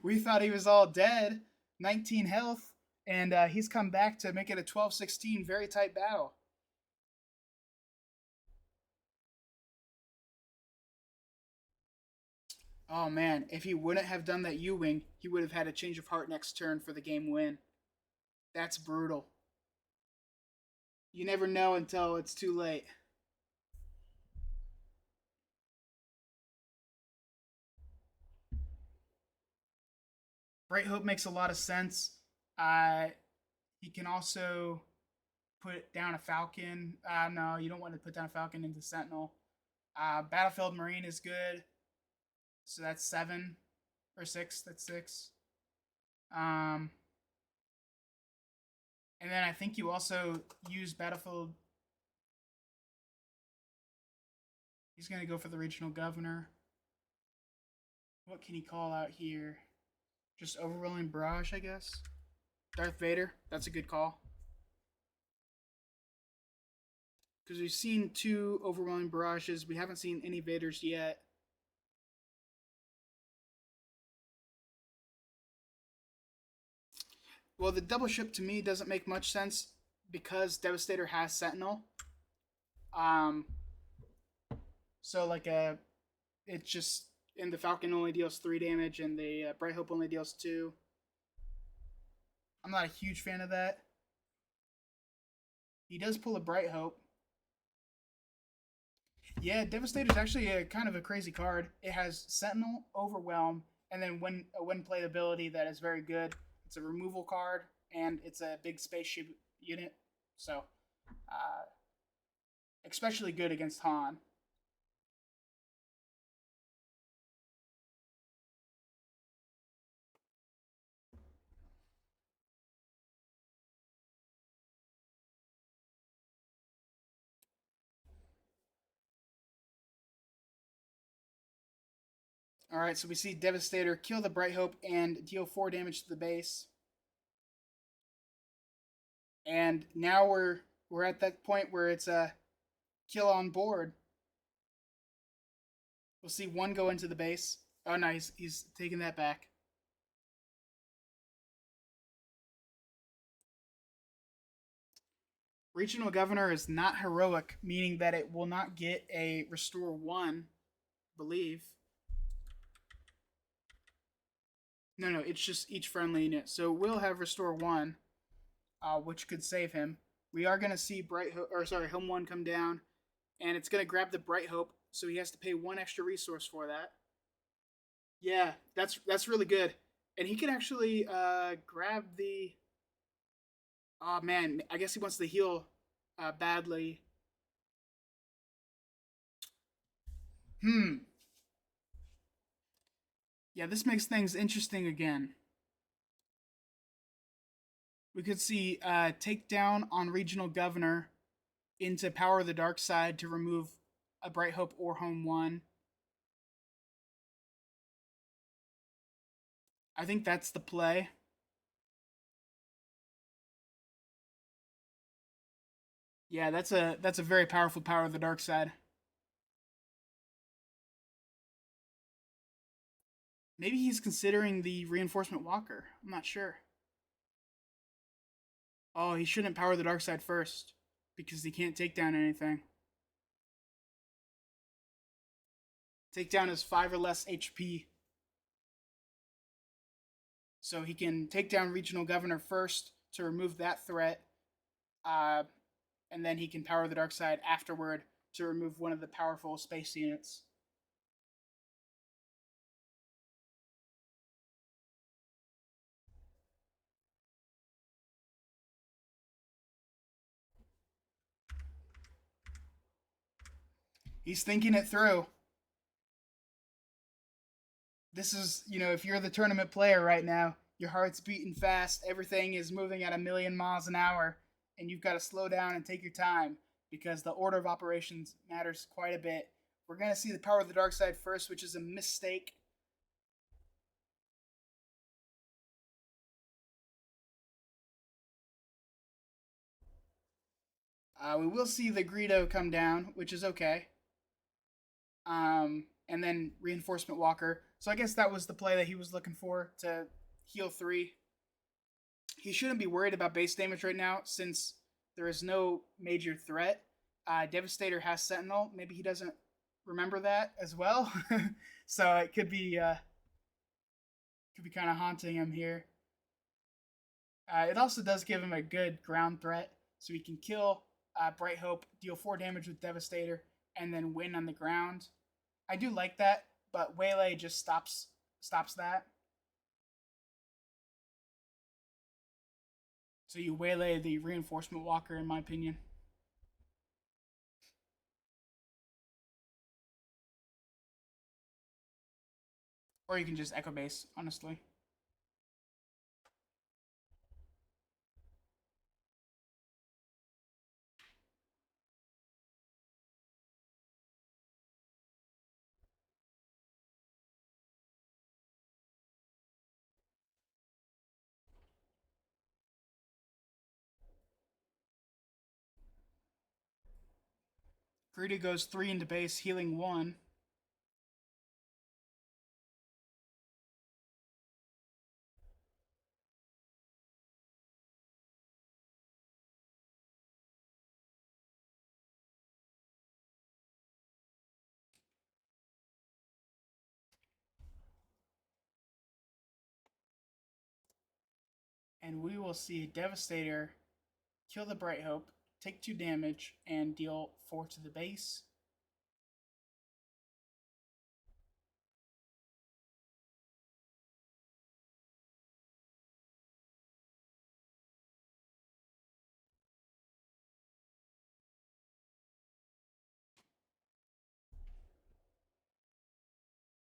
We thought he was all dead, 19 health, and he's come back to make it a 12-16, very tight battle. Oh man, if he wouldn't have done that U-Wing, he would have had a change of heart next turn for the game win. That's brutal. You never know until it's too late. Bright Hope makes a lot of sense. He can also put down a Falcon. No, you don't want to put down a Falcon into Sentinel. Battlefield Marine is good. So that's 7 or 6. That's 6. And then I think you also use Battlefield. He's going to go for the Regional Governor. What can he call out here? Just Overwhelming Barrage, I guess. Darth Vader. That's a good call. Because we've seen 2 Overwhelming Barrages. We haven't seen any Vaders yet. Well, the double ship to me doesn't make much sense because Devastator has Sentinel. So like it's just, and the Falcon only deals 3 damage, and the Bright Hope only deals 2. I'm not a huge fan of that. He does pull a Bright Hope. Yeah, Devastator's actually a kind of a crazy card. It has Sentinel, Overwhelm, and then a win play ability that is very good. It's a removal card, and it's a big spaceship unit. So, especially good against Han. Alright, so we see Devastator kill the Bright Hope and deal 4 damage to the base. And now we're at that point where it's a kill on board. We'll see 1 go into the base. Oh no, he's taking that back. Regional Governor is not heroic, meaning that it will not get a Restore 1, I believe. No, it's just each friendly unit. So we'll have Restore 1, which could save him. We are going to see Helm 1 come down, and it's going to grab the Bright Hope, so he has to pay 1 extra resource for that. Yeah, that's really good. And he can actually grab the... Oh man, I guess he wants to heal badly. Yeah, this makes things interesting again. We could see takedown on Regional Governor into Power the Dark Side to remove a Bright Hope or Home 1. I think that's the play. Yeah, that's a very powerful Power of the Dark Side. Maybe he's considering the Reinforcement Walker. I'm not sure. Oh, he shouldn't Power the Dark Side first because he can't take down anything. Takedown is 5 or less HP. So he can take down Regional Governor first to remove that threat. And then he can Power the Dark Side afterward to remove one of the powerful space units. He's thinking it through. This is, if you're the tournament player right now, your heart's beating fast, everything is moving at 1,000,000 miles an hour, and you've got to slow down and take your time because the order of operations matters quite a bit. We're going to see the power of the dark side first, which is a mistake. We will see the Greedo come down, which is okay. And then Reinforcement Walker. So I guess that was the play that he was looking for to heal 3. He shouldn't be worried about base damage right now since there is no major threat. Devastator has Sentinel. Maybe he doesn't remember that as well. So it could be kind of haunting him here. It also does give him a good ground threat, so he can kill Bright Hope, deal 4 damage with Devastator, and then win on the ground. I do like that, but Waylay just stops that. So you Waylay the Reinforcement Walker, in my opinion. Or you can just Echo Base, honestly. Greedo goes 3 into base, healing 1. And we will see Devastator kill the Bright Hope, take 2 damage, and deal 4 to the base.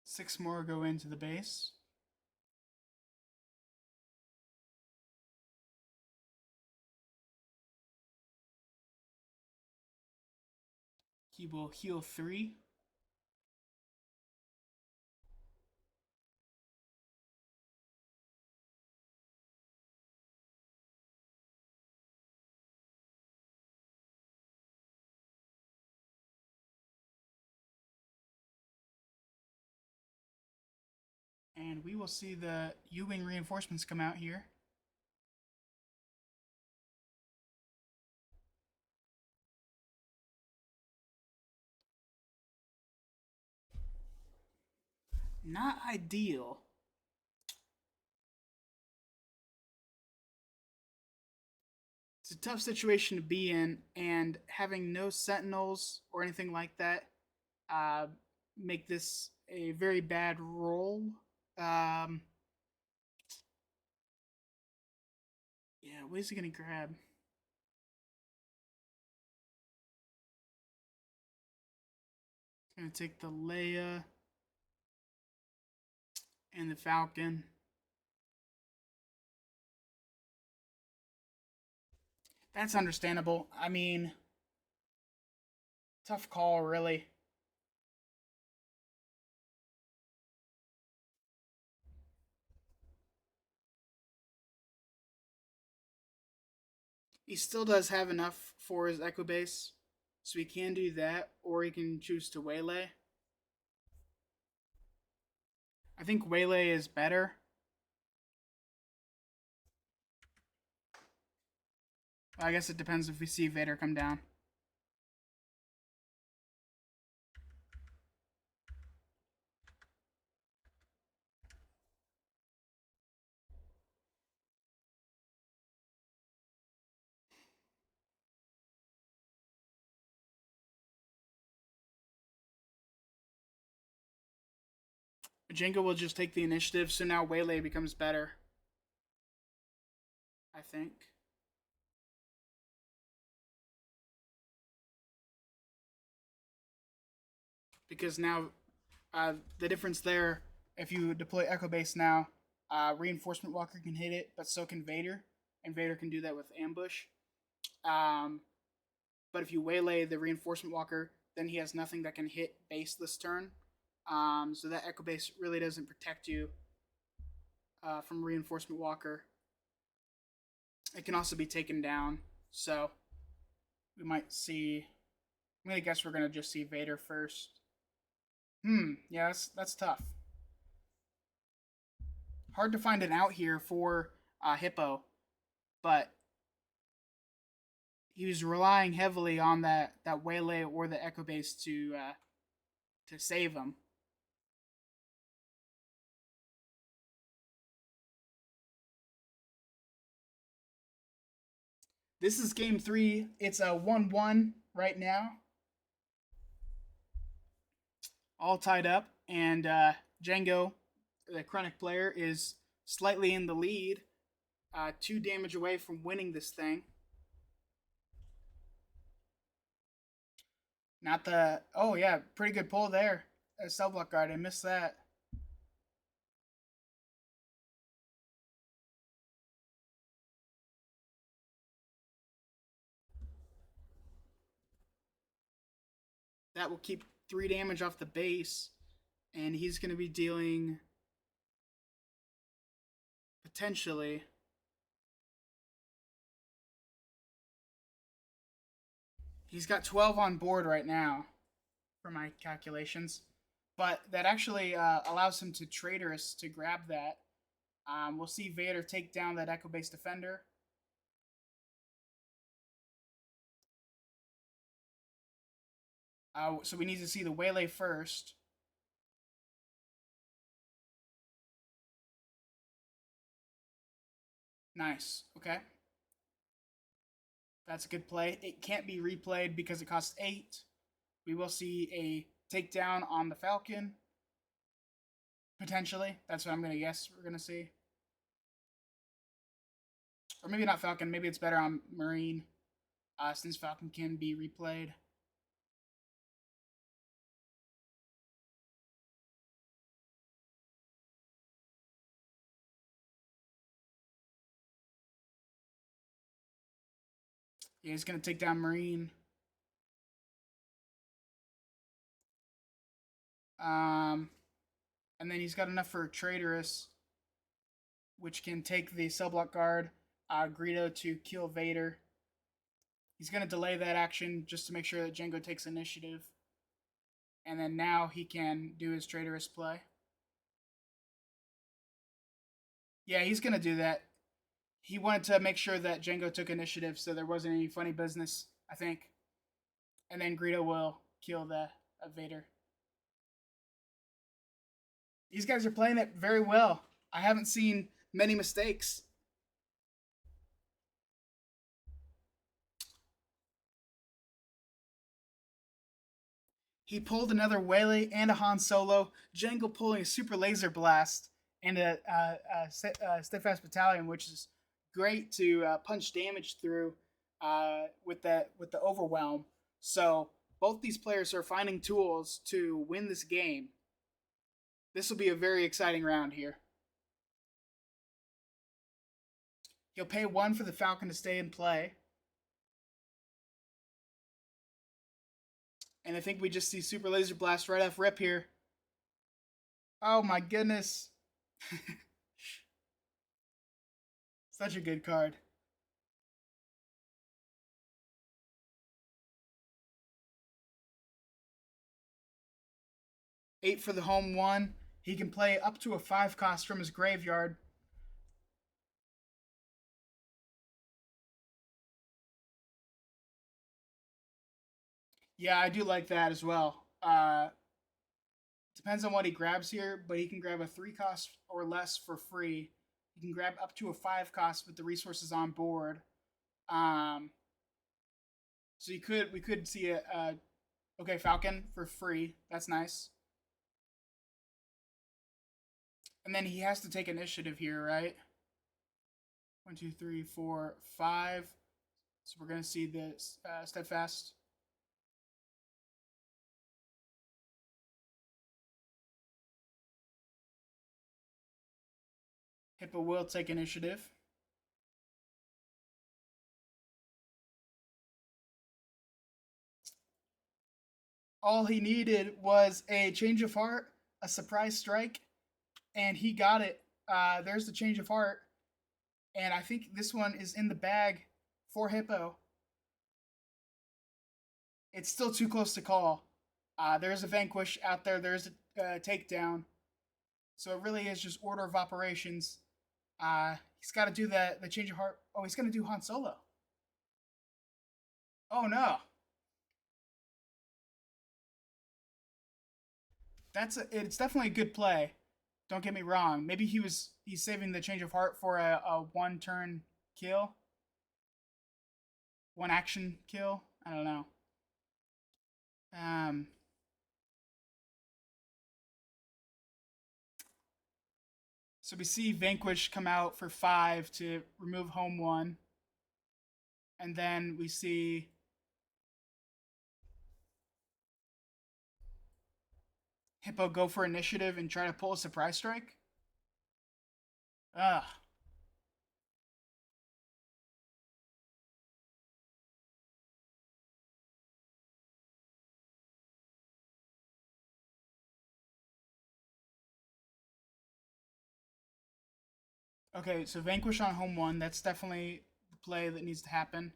Six more go into the base. He will heal 3. And we will see the U-Wing reinforcements come out here. Not ideal. It's a tough situation to be in, and having no sentinels or anything like that make this a very bad roll. Yeah, what is he gonna grab? He's gonna take the Leia and the Falcon. That's understandable. I mean, tough call, really. He still does have enough for his Echo Base, so he can do that, or he can choose to Waylay. I think Waylay is better. I guess it depends if we see Vader come down. Django will just take the initiative, so now Waylay becomes better. I think. Because now, the difference there, if you deploy Echo Base now, Reinforcement Walker can hit it, but so can Vader. And Vader can do that with Ambush. But if you waylay the reinforcement walker, then he has nothing that can hit base this turn. So that echo base really doesn't protect you from reinforcement walker. It can also be taken down. So we might see. I'm gonna guess we're gonna just see Vader first. Yeah, that's tough. Hard to find an out here for Hipo, but he was relying heavily on that waylay or the echo base to save him. This is game 3. It's a 1-1 right now, all tied up, and Django, the Krennic player, is slightly in the lead, 2 damage away from winning this thing. Not the. Oh, yeah, pretty good pull there. Cell block guard, I missed that. That will keep 3 damage off the base, and he's going to be dealing potentially. He's got 12 on board right now, for my calculations. But that actually allows him to traitorous to grab that. We'll see Vader take down that Echo Base Defender. So we need to see the Waylay first. Nice. Okay. That's a good play. It can't be replayed because it costs 8. We will see a takedown on the Falcon. Potentially. That's what I'm going to guess we're going to see. Or maybe not Falcon. Maybe it's better on Marine. Since Falcon can be replayed. Yeah, he's going to take down Marine. And then he's got enough for Traitorous, which can take the cell block guard, Greedo to kill Vader. He's going to delay that action just to make sure that Django takes initiative. And then now he can do his Traitorous play. Yeah, he's going to do that. He wanted to make sure that Django took initiative so there wasn't any funny business, I think. And then Greedo will kill the Vader. These guys are playing it very well. I haven't seen many mistakes. He pulled another Waylay and a Han Solo. Django pulling a Super Laser Blast and a Steadfast Battalion, which is great to punch damage through with the Overwhelm. So both these players are finding tools to win this game. This will be a very exciting round here. He'll pay 1 for the Falcon to stay in play. And I think we just see Super Laser Blast right off rip here. Oh my goodness. Such a good card. Eight for the home 1. He can play up to a 5 cost from his graveyard. Yeah, I do like that as well. Depends on what he grabs here, but he can grab a 3 cost or less for free. He can grab up to a 5 cost with the resources on board. So we could see okay, Falcon for free. That's nice. And then he has to take initiative here, right? 1, 2, 3, 4, 5. So we're gonna see this Steadfast. Hippo will take initiative. All he needed was a change of heart, a surprise strike, and he got it. There's the change of heart, and I think this one is in the bag for Hippo. It's still too close to call. There's a vanquish out there. There's a takedown. So it really is just order of operations. He's got to do the change of heart. Oh, he's going to do Han Solo. Oh no, it's definitely a good play. Don't get me wrong. Maybe he's saving the change of heart for a one turn kill, one action kill. I don't know. Um, so we see Vanquish come out for 5 to remove home 1. And then we see Hippo go for initiative and try to pull a surprise strike. Ugh. Okay, so Vanquish on home 1. That's definitely the play that needs to happen.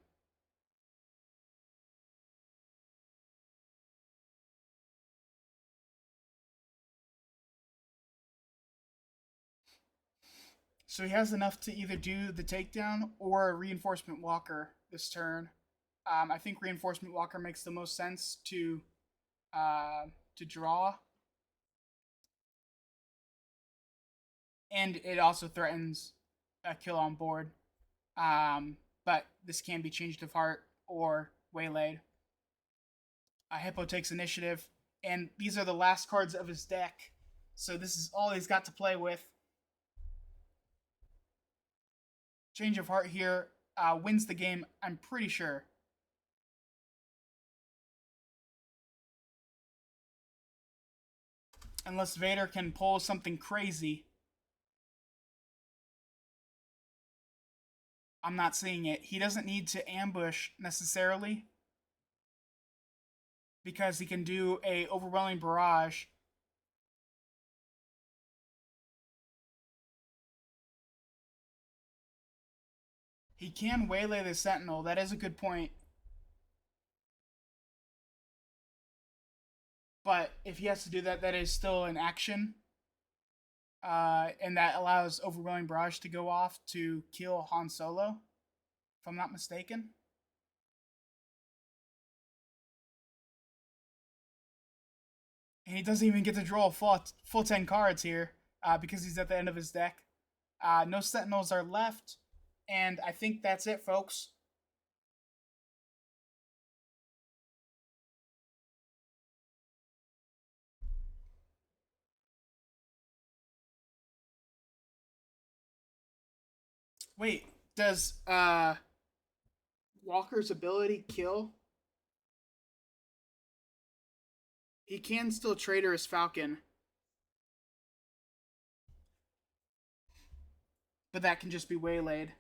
So he has enough to either do the takedown or a reinforcement walker this turn. I think reinforcement walker makes the most sense to draw, and it also threatens a kill on board. But this can be changed of heart or waylaid. Hippo takes initiative, and these are the last cards of his deck. So this is all he's got to play with. Change of heart here wins the game, I'm pretty sure. Unless Vader can pull something crazy. I'm not seeing it. He doesn't need to ambush necessarily, because he can do a overwhelming barrage. He can waylay the Sentinel. That is a good point. But if he has to do that, that is still an action. And that allows Overwhelming Barrage to go off to kill Han Solo, if I'm not mistaken. And he doesn't even get to draw a full 10 cards here because he's at the end of his deck. No Sentinels are left. And I think that's it, folks. Wait, does Walker's ability kill? He can still traitor his Falcon, but that can just be waylaid.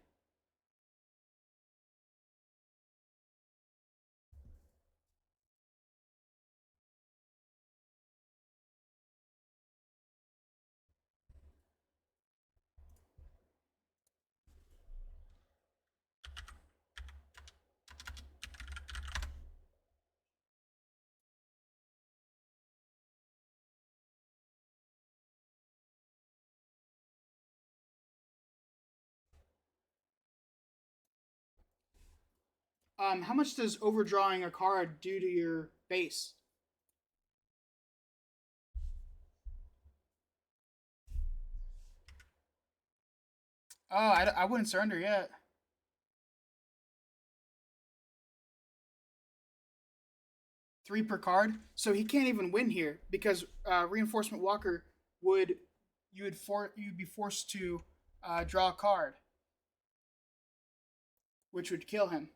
How much does overdrawing a card do to your base? Oh, I wouldn't surrender yet. Three per card, so he can't even win here because reinforcement walker would you'd be forced to draw a card, which would kill him.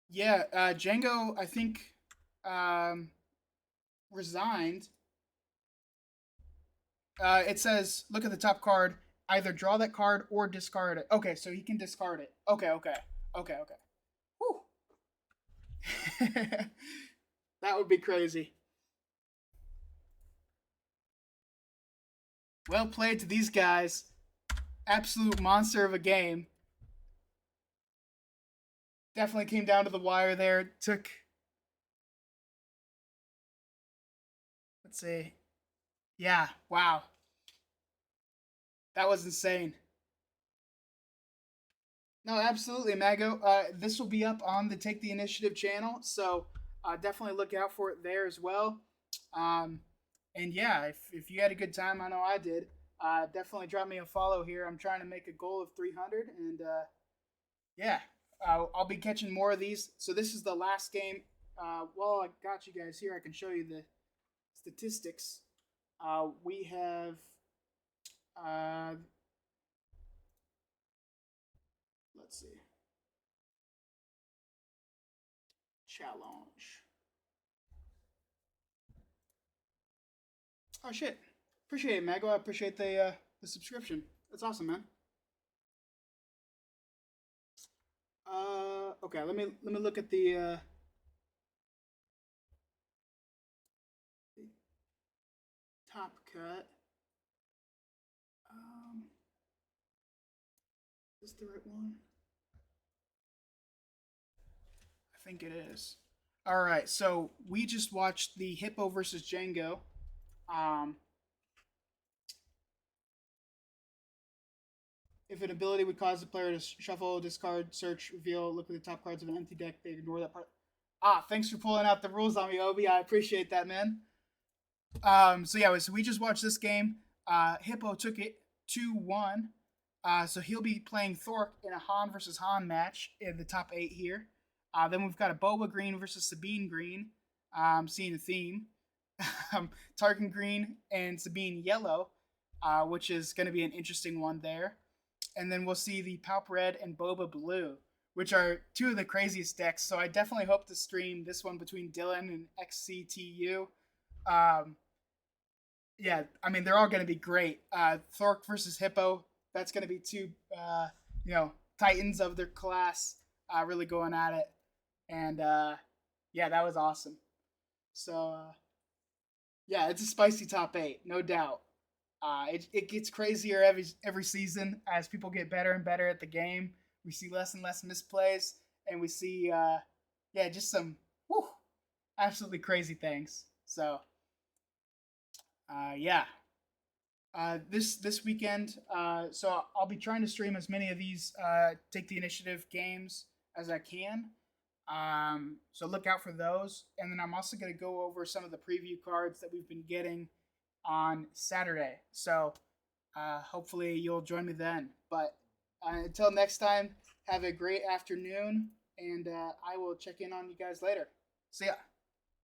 Yeah, Django, I think, resigned. It says, look at the top card. either draw that card or discard it. Okay, so he can discard it. Okay. Whew. That would be crazy. Well played to these guys. Absolute monster of a game. Definitely came down to the wire there. Took, let's see. Yeah, wow. That was insane. No, absolutely, Mago. This will be up on the Take the Initiative channel, so definitely look out for it there as well. Um, and yeah, if you had a good time, I know I did. Definitely drop me a follow here. I'm trying to make a goal of 300, and yeah, I'll be catching more of these. So this is the last game. Well, I got you guys here. I can show you the statistics. We have uh, let's see, challenge. Oh shit! Appreciate it, Mago. I appreciate the subscription. That's awesome, man. Okay. Let me look at the top cut. Is this the right one? I think it is. All right. So we just watched the Hippo versus Django. Um, If an ability would cause the player to shuffle, discard, search, reveal, look at the top cards of an empty deck, they ignore that part. Thanks for pulling out the rules on me, Obi. I appreciate that, man. So yeah, so we just watched this game. Hippo took it 2-1. So he'll be playing Thork in a Han versus Han match in the top 8 here. Then we've got a Boba Green versus Sabine Green. Seeing a theme. Tarkin Green and Sabine Yellow, which is going to be an interesting one there. And then we'll see the Palp Red and Boba Blue, which are two of the craziest decks. So I definitely hope to stream this one between Dylan and XCTU. Yeah, I mean, they're all going to be great. Thork versus Hippo, that's going to be two, titans of their class really going at it. And yeah, that was awesome. So yeah, it's a spicy top 8, no doubt. It gets crazier every season as people get better and better at the game. We see less and less misplays, and we see just some absolutely crazy things. So yeah, this weekend, so I'll be trying to stream as many of these Take the Initiative games as I can. So look out for those, and then I'm also going to go over some of the preview cards that we've been getting on Saturday. So hopefully you'll join me then. But until next time, have a great afternoon, and I will check in on you guys later. See ya.